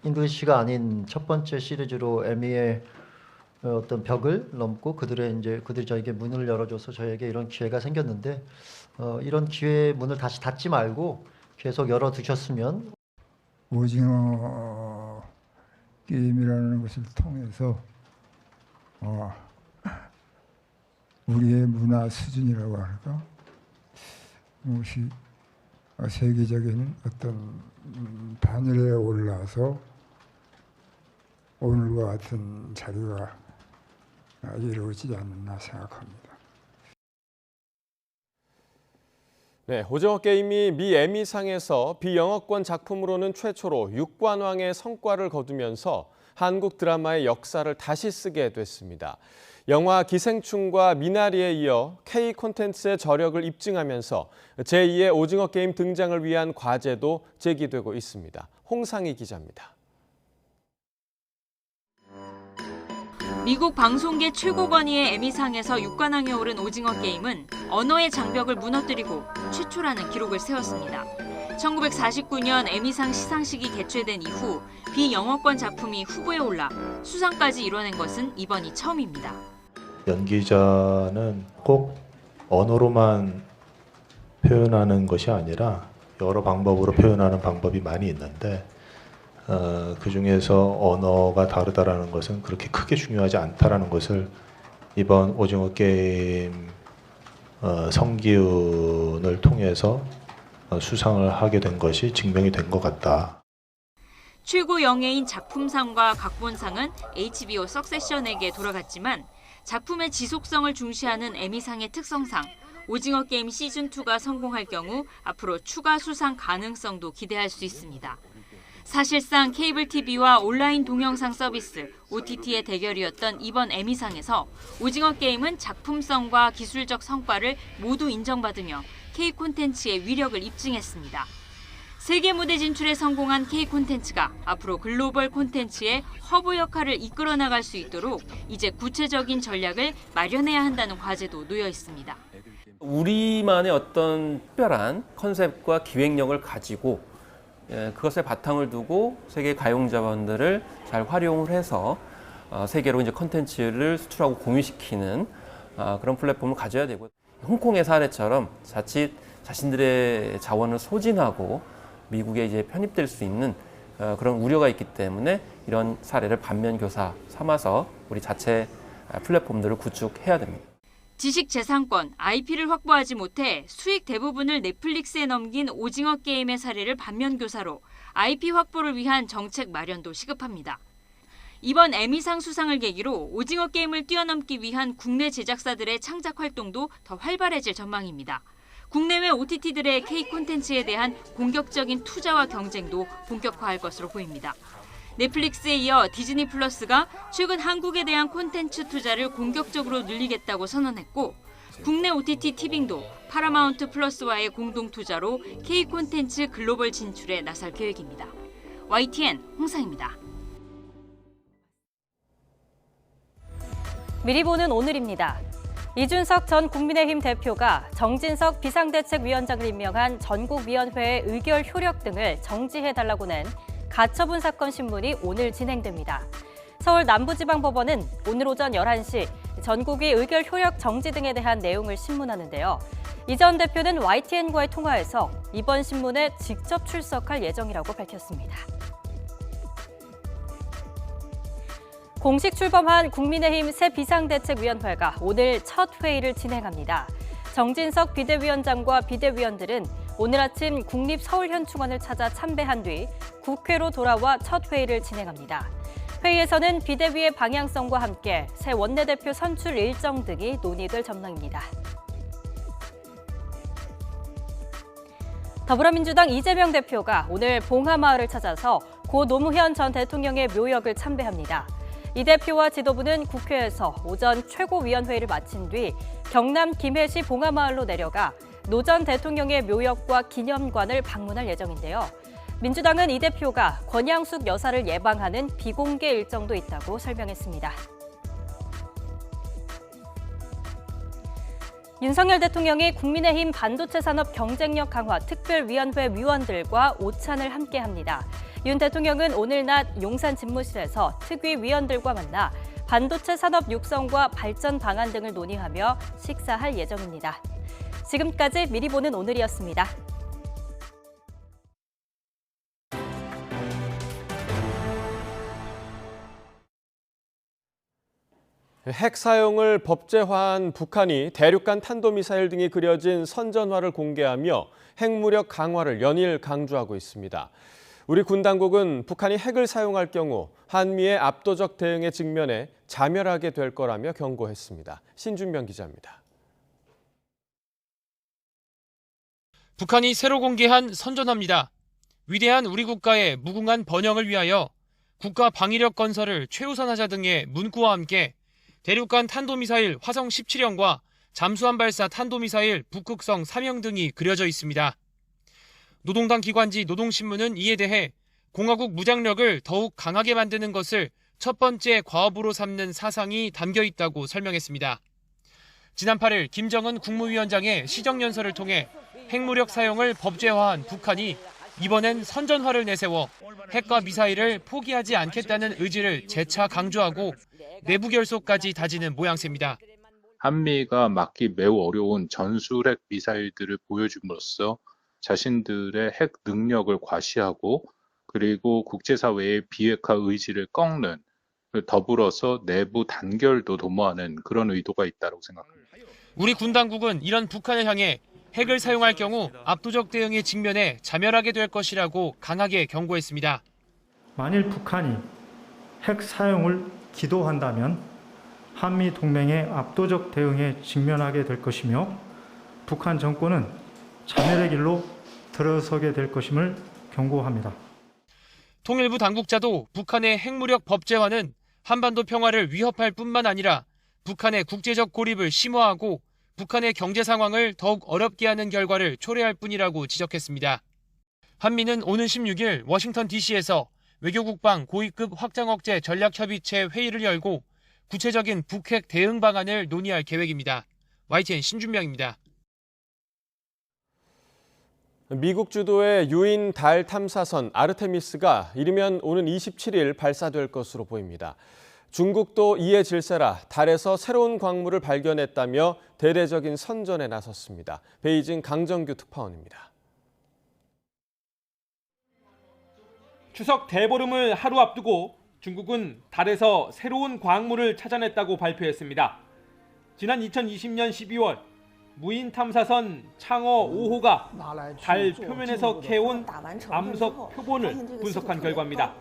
잉글리시가 아닌 첫 번째 시리즈로 에미의 어떤 벽을 넘고 그들이 저에게 문을 열어줘서 저에게 이런 기회가 생겼는데 이런 기회의 문을 다시 닫지 말고 계속 열어두셨으면. 오징어 게임이라는 것을 통해서 우리의 문화 수준이라고 할까? 무엇이 세계적인 어떤 반열에 올라서 오늘과 같은 자리가 이루어지지 않나 생각합니다. 네, 오징어 게임이 미 에미상에서 비영어권 작품으로는 최초로 6관왕의 성과를 거두면서 한국 드라마의 역사를 다시 쓰게 됐습니다. 영화 기생충과 미나리에 이어 K 콘텐츠의 저력을 입증하면서 제2의 오징어 게임 등장을 위한 과제도 제기되고 있습니다. 홍상희 기자입니다. 미국 방송계 최고 권위의 에미상에서 6관왕에 오른 오징어 게임은 언어의 장벽을 무너뜨리고 최초라는 기록을 세웠습니다. 1949년 에미상 시상식이 개최된 이후 비영어권 작품이 후보에 올라 수상까지 이뤄낸 것은 이번이 처음입니다. 연기자는 꼭 언어로만 표현하는 것이 아니라 여러 방법으로 표현하는 방법이 많이 있는데 그중에서 언어가 다르다라는 것은 그렇게 크게 중요하지 않다라는 것을 이번 오징어 게임 성기훈을 통해서 수상을 하게 된 것이 증명이 된 것 같다. 최고 영예인 작품상과 각본상은 HBO 석세션에게 돌아갔지만 작품의 지속성을 중시하는 에미상의 특성상 오징어 게임 시즌2가 성공할 경우 앞으로 추가 수상 가능성도 기대할 수 있습니다. 사실상 케이블 TV와 온라인 동영상 서비스 OTT의 대결이었던 이번 에미상에서 오징어 게임은 작품성과 기술적 성과를 모두 인정받으며 K 콘텐츠의 위력을 입증했습니다. 세계 무대 진출에 성공한 K콘텐츠가 앞으로 글로벌 콘텐츠의 허브 역할을 이끌어 나갈 수 있도록 이제 구체적인 전략을 마련해야 한다는 과제도 놓여 있습니다. 우리만의 어떤 특별한 컨셉과 기획력을 가지고 그것에 바탕을 두고 세계 가용자원들을 잘 활용을 해서 세계로 이제 콘텐츠를 수출하고 공유시키는 그런 플랫폼을 가져야 되고, 홍콩의 사례처럼 자칫 자신들의 자원을 소진하고 미국에 이제 편입될 수 있는 그런 우려가 있기 때문에 이런 사례를 반면교사 삼아서 우리 자체 플랫폼들을 구축해야 됩니다. 지식재산권, IP를 확보하지 못해 수익 대부분을 넷플릭스에 넘긴 오징어 게임의 사례를 반면교사로 IP 확보를 위한 정책 마련도 시급합니다. 이번 에미상 수상을 계기로 오징어 게임을 뛰어넘기 위한 국내 제작사들의 창작 활동도 더 활발해질 전망입니다. 국내외 OTT들의 K콘텐츠에 대한 공격적인 투자와 경쟁도 본격화할 것으로 보입니다. 넷플릭스에 이어 디즈니 플러스가 최근 한국에 대한 콘텐츠 투자를 공격적으로 늘리겠다고 선언했고, 국내 OTT 티빙도 파라마운트 플러스와의 공동 투자로 K콘텐츠 글로벌 진출에 나설 계획입니다. YTN 홍상입니다. 미리 보는 오늘입니다. 이준석 전 국민의힘 대표가 정진석 비상대책위원장을 임명한 전국위원회의 의결 효력 등을 정지해달라고 낸 가처분 사건 신문이 오늘 진행됩니다. 서울 남부지방법원은 오늘 오전 11시 전국위 의결 효력 정지 등에 대한 내용을 신문하는데요. 이 전 대표는 YTN과의 통화에서 이번 신문에 직접 출석할 예정이라고 밝혔습니다. 공식 출범한 국민의힘 새 비상대책위원회가 오늘 첫 회의를 진행합니다. 정진석 비대위원장과 비대위원들은 오늘 아침 국립서울현충원을 찾아 참배한 뒤 국회로 돌아와 첫 회의를 진행합니다. 회의에서는 비대위의 방향성과 함께 새 원내대표 선출 일정 등이 논의될 전망입니다. 더불어민주당 이재명 대표가 오늘 봉하마을을 찾아서 고 노무현 전 대통령의 묘역을 참배합니다. 이 대표와 지도부는 국회에서 오전 최고위원회의를 마친 뒤 경남 김해시 봉하마을로 내려가 노 전 대통령의 묘역과 기념관을 방문할 예정인데요. 민주당은 이 대표가 권양숙 여사를 예방하는 비공개 일정도 있다고 설명했습니다. 윤석열 대통령이 국민의힘 반도체 산업 경쟁력 강화 특별위원회 위원들과 오찬을 함께합니다. 윤 대통령은 오늘 낮 용산 집무실에서 특위 위원들과 만나 반도체 산업 육성과 발전 방안 등을 논의하며 식사할 예정입니다. 지금까지 미리 보는 오늘이었습니다. 핵 사용을 법제화한 북한이 대륙간 탄도미사일 등이 그려진 선전화를 공개하며 핵무력 강화를 연일 강조하고 있습니다. 우리 군 당국은 북한이 핵을 사용할 경우 한미의 압도적 대응에 직면해 자멸하게 될 거라며 경고했습니다. 신준명 기자입니다. 북한이 새로 공개한 선전화입니다. 위대한 우리 국가의 무궁한 번영을 위하여 국가 방위력 건설을 최우선하자 등의 문구와 함께 대륙간 탄도미사일 화성 17형과 잠수함 발사 탄도미사일 북극성 3형 등이 그려져 있습니다. 노동당 기관지 노동신문은 이에 대해 공화국 무장력을 더욱 강하게 만드는 것을 첫 번째 과업으로 삼는 사상이 담겨 있다고 설명했습니다. 지난 8일 김정은 국무위원장의 시정연설을 통해 핵무력 사용을 법제화한 북한이 이번엔 선전화를 내세워 핵과 미사일을 포기하지 않겠다는 의지를 재차 강조하고 내부 결속까지 다지는 모양새입니다. 한미가 막기 매우 어려운 전술핵 미사일들을 보여줌으로써 자신들의 핵 능력을 과시하고 그리고 국제사회의 비핵화 의지를 꺾는, 더불어서 내부 단결도 도모하는 그런 의도가 있다고 생각합니다. 우리 군 당국은 이런 북한을 향해 핵을 사용할 경우 압도적 대응에 직면해 자멸하게 될 것이라고 강하게 경고했습니다. 만일 북한이 핵 사용을 기도한다면 한미 동맹의 압도적 대응에 직면하게 될 것이며 북한 정권은 자멸의 길로 들어서게 될 것임을 경고합니다. 통일부 당국자도 북한의 핵무력 법제화는 한반도 평화를 위협할 뿐만 아니라 북한의 국제적 고립을 심화하고 북한의 경제 상황을 더욱 어렵게 하는 결과를 초래할 뿐이라고 지적했습니다. 한미는 오는 16일 워싱턴 DC에서 외교국방 고위급 확장억제 전략협의체 회의를 열고 구체적인 북핵 대응 방안을 논의할 계획입니다. YTN 신준명입니다. 미국 주도의 유인 달 탐사선 아르테미스가 이르면 오는 27일 발사될 것으로 보입니다. 중국도 이에 질세라 달에서 새로운 광물을 발견했다며 대대적인 선전에 나섰습니다. 베이징 강정규 특파원입니다. 추석 대보름을 하루 앞두고 중국은 달에서 새로운 광물을 찾아냈다고 발표했습니다. 지난 2020년 12월 무인 탐사선 창어 5호가 달 표면에서 캐온 암석 표본을 분석한 결과입니다.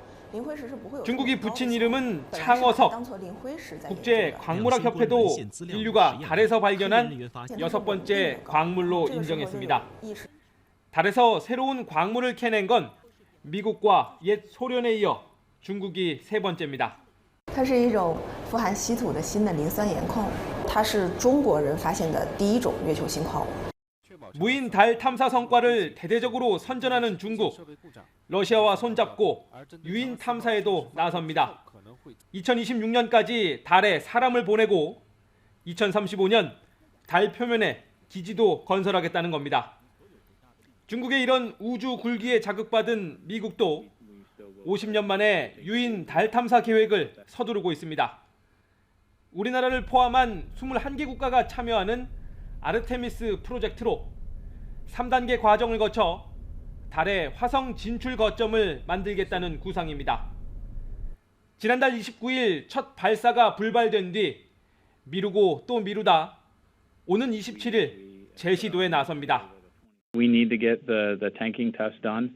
중국이 붙인 이름은 창어석. 국제광물학협회도 인류가 달에서 발견한 6번째 광물로 인정했습니다. 달에서 새로운 광물을 캐낸 건 미국과 옛 소련에 이어 중국이 3번째입니다. 它是一种富含稀土的新的磷酸盐矿物，它是中国人发现的第一种月球新矿物。 무인 달 탐사 성과를 대대적으로 선전하는 중국. 러시아와 손잡고 유인 탐사에도 나섭니다. 2026년까지 달에 사람을 보내고 2035년 달 표면에 기지도 건설하겠다는 겁니다. 중국의 이런 우주 굴기에 자극받은 미국도 50년 만에 유인 달 탐사 계획을 서두르고 있습니다. 우리나라를 포함한 21개 국가가 참여하는 아르테미스 프로젝트로 3단계 과정을 거쳐 달의 화성 진출 거점을 만들겠다는 구상입니다. 지난달 29일 첫 발사가 불발된 뒤 미루고 또 미루다 오는 27일 재시도에 나섭니다. We need to get the tanking test done,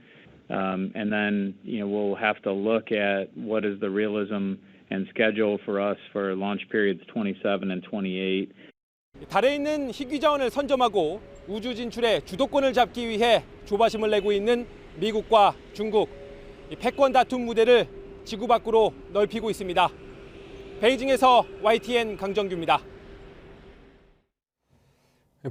and then we'll have to look at what is the realism and schedule for us for launch periods 27 and 28. 달에 있는 희귀 자원을 선점하고 우주 진출의 주도권을 잡기 위해 조바심을 내고 있는 미국과 중국. 패권 다툼 무대를 지구 밖으로 넓히고 있습니다. 베이징에서 YTN 강정규입니다.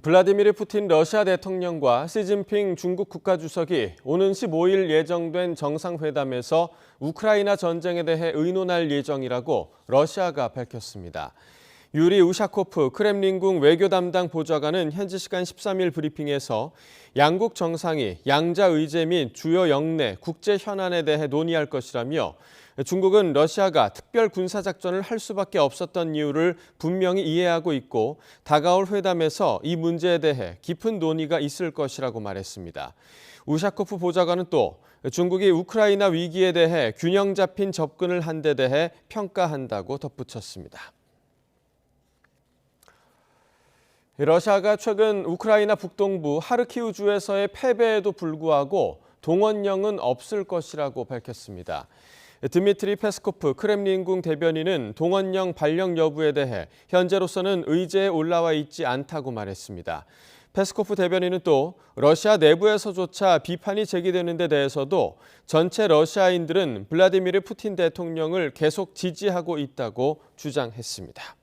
블라디미르 푸틴 러시아 대통령과 시진핑 중국 국가주석이 오는 15일 예정된 정상회담에서 우크라이나 전쟁에 대해 의논할 예정이라고 러시아가 밝혔습니다. 유리 우샤코프 크렘린궁 외교 담당 보좌관은 현지 시간 13일 브리핑에서 양국 정상이 양자 의제 및 주요 영내 국제 현안에 대해 논의할 것이라며 중국은 러시아가 특별 군사작전을 할 수밖에 없었던 이유를 분명히 이해하고 있고 다가올 회담에서 이 문제에 대해 깊은 논의가 있을 것이라고 말했습니다. 우샤코프 보좌관은 또 중국이 우크라이나 위기에 대해 균형 잡힌 접근을 한 데 대해 평가한다고 덧붙였습니다. 러시아가 최근 우크라이나 북동부 하르키우주에서의 패배에도 불구하고 동원령은 없을 것이라고 밝혔습니다. 드미트리 페스코프 크렘린궁 대변인은 동원령 발령 여부에 대해 현재로서는 의제에 올라와 있지 않다고 말했습니다. 페스코프 대변인은 또 러시아 내부에서조차 비판이 제기되는 데 대해서도 전체 러시아인들은 블라디미르 푸틴 대통령을 계속 지지하고 있다고 주장했습니다.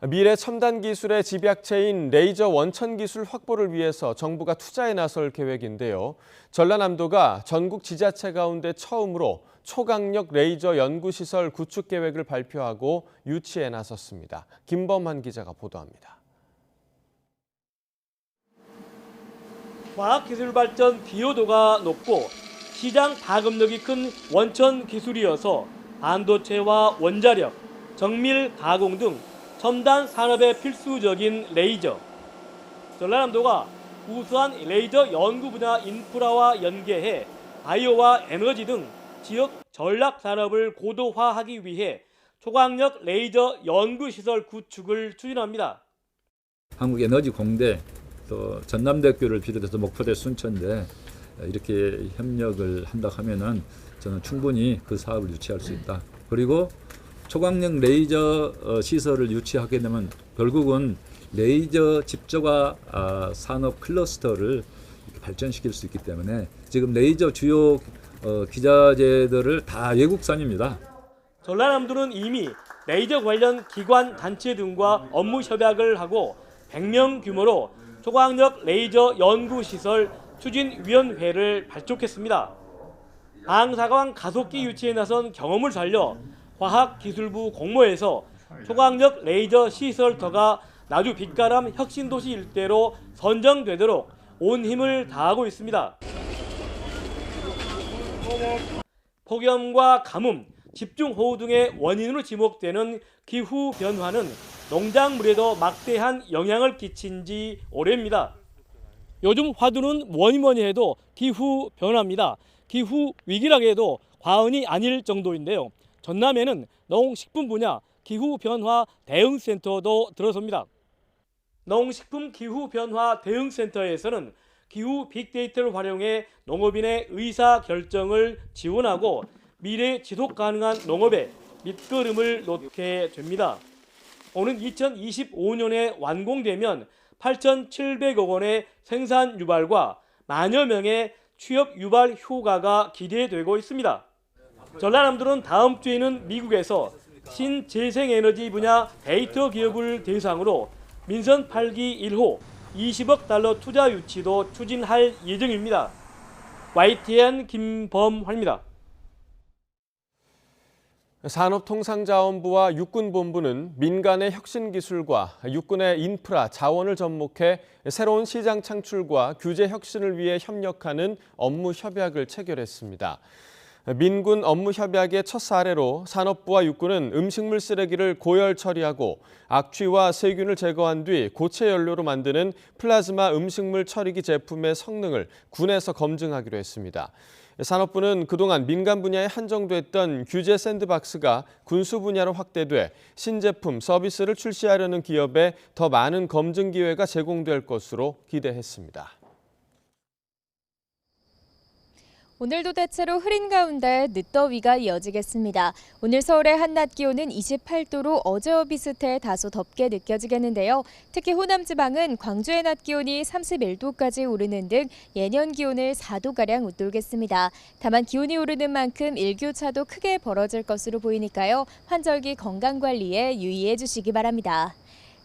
미래 첨단 기술의 집약체인 레이저 원천 기술 확보를 위해서 정부가 투자에 나설 계획인데요. 전라남도가 전국 지자체 가운데 처음으로 초강력 레이저 연구시설 구축 계획을 발표하고 유치에 나섰습니다. 김범환 기자가 보도합니다. 과학기술 발전 기여도가 높고 시장 파급력이 큰 원천 기술이어서 반도체와 원자력, 정밀 가공 등 첨단 산업에 필수적인 레이저. 전라남도가 우수한 레이저 연구 분야 인프라와 연계해 바이오와 에너지 등 지역 전략 산업을 고도화하기 위해 초강력 레이저 연구시설 구축을 추진합니다. 한국에너지공대 또 전남대학교를 비롯해서 목포대 순천대 이렇게 협력을 한다 하면은 저는 충분히 그 사업을 유치할 수 있다. 그리고 초강력 레이저 시설을 유치하게 되면 결국은 레이저 집저화 산업 클러스터를 발전시킬 수 있기 때문에 지금 레이저 주요 기자재들을 다 외국산입니다. 전라남도는 이미 레이저 관련 기관 단체 등과 업무 협약을 하고 100명 규모로 초강력 레이저 연구시설 추진위원회를 발족했습니다. 방사광 가속기 유치에 나선 경험을 살려 과학기술부 공모에서 초강력 레이저 시설터가 나주 빛가람 혁신도시 일대로 선정되도록 온 힘을 다하고 있습니다. 폭염과 가뭄, 집중호우 등의 원인으로 지목되는 기후 변화는 농작물에도 막대한 영향을 끼친 지 오래입니다. 요즘 화두는 뭐니 해도 기후 변화입니다. 기후 위기라고 해도 과언이 아닐 정도인데요. 전남에는 농식품 분야 기후 변화 대응센터도 들어섭니다. 농식품 기후 변화 대응센터에서는 기후 빅데이터를 활용해 농업인의 의사 결정을 지원하고 미래 지속 가능한 농업에 밑거름을 놓게 됩니다. 오는 2025년에 완공되면 8,700억 원의 생산 유발과 만여 명의 취업 유발 효과가 기대되고 있습니다. 전라남도는 다음 주에는 미국에서 신재생에너지 분야 데이터 기업을 대상으로 민선 8기 1호 20억 달러 투자 유치도 추진할 예정입니다. YTN 김범환입니다. 산업통상자원부와 육군본부는 민간의 혁신기술과 육군의 인프라, 자원을 접목해 새로운 시장 창출과 규제 혁신을 위해 협력하는 업무 협약을 체결했습니다. 민군 업무 협약의 첫 사례로 산업부와 육군은 음식물 쓰레기를 고열 처리하고 악취와 세균을 제거한 뒤 고체 연료로 만드는 플라즈마 음식물 처리기 제품의 성능을 군에서 검증하기로 했습니다. 산업부는 그동안 민간 분야에 한정됐던 규제 샌드박스가 군수 분야로 확대돼 신제품, 서비스를 출시하려는 기업에 더 많은 검증 기회가 제공될 것으로 기대했습니다. 오늘도 대체로 흐린 가운데 늦더위가 이어지겠습니다. 오늘 서울의 한낮 기온은 28도로 어제와 비슷해 다소 덥게 느껴지겠는데요. 특히 호남 지방은 광주의 낮 기온이 31도까지 오르는 등 예년 기온을 4도가량 웃돌겠습니다. 다만 기온이 오르는 만큼 일교차도 크게 벌어질 것으로 보이니까요. 환절기 건강관리에 유의해 주시기 바랍니다.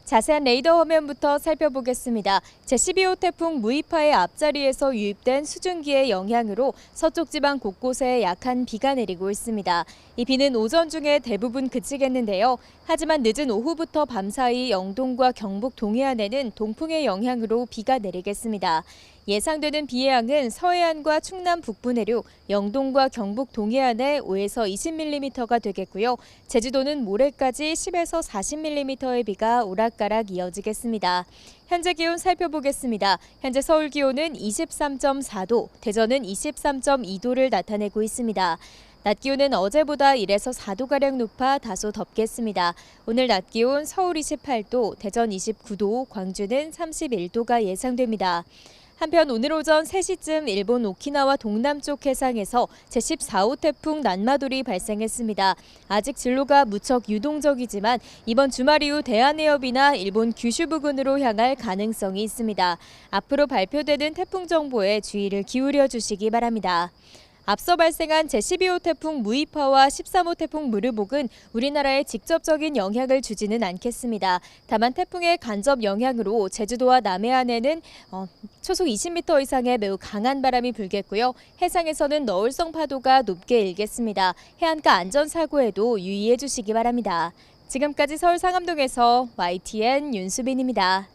자세한 레이더 화면부터 살펴보겠습니다. 제12호 태풍 무이파의 앞자리에서 유입된 수증기의 영향으로 서쪽 지방 곳곳에 약한 비가 내리고 있습니다. 이 비는 오전 중에 대부분 그치겠는데요. 하지만 늦은 오후부터 밤사이 영동과 경북 동해안에는 동풍의 영향으로 비가 내리겠습니다. 예상되는 비의 양은 서해안과 충남 북부 내륙, 영동과 경북 동해안에 5에서 20mm가 되겠고요. 제주도는 모레까지 10에서 40mm의 비가 오락가락 이어지겠습니다. 현재 기온 살펴보겠습니다. 현재 서울 기온은 23.4도, 대전은 23.2도를 나타내고 있습니다. 낮 기온은 어제보다 1에서 4도가량 높아 다소 덥겠습니다. 오늘 낮 기온 서울 28도, 대전 29도, 광주는 31도가 예상됩니다. 한편 오늘 오전 3시쯤 일본 오키나와 동남쪽 해상에서 제14호 태풍 난마돌이 발생했습니다. 아직 진로가 무척 유동적이지만 이번 주말 이후 대한해협이나 일본 규슈 부근으로 향할 가능성이 있습니다. 앞으로 발표되는 태풍 정보에 주의를 기울여 주시기 바랍니다. 앞서 발생한 제12호 태풍 무이파와 13호 태풍 무르복은 우리나라에 직접적인 영향을 주지는 않겠습니다. 다만 태풍의 간접 영향으로 제주도와 남해안에는 초속 20m 이상의 매우 강한 바람이 불겠고요. 해상에서는 너울성 파도가 높게 일겠습니다. 해안가 안전사고에도 유의해 주시기 바랍니다. 지금까지 서울 상암동에서 YTN 윤수빈입니다.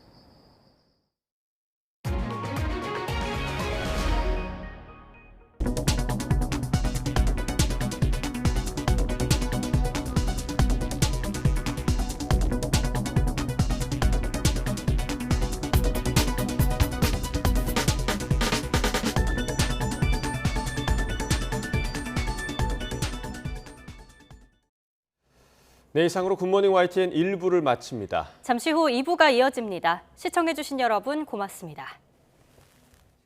네, 이상으로 굿모닝 YTN 1부를 마칩니다. 잠시 후 2부가 이어집니다. 시청해주신 여러분 고맙습니다.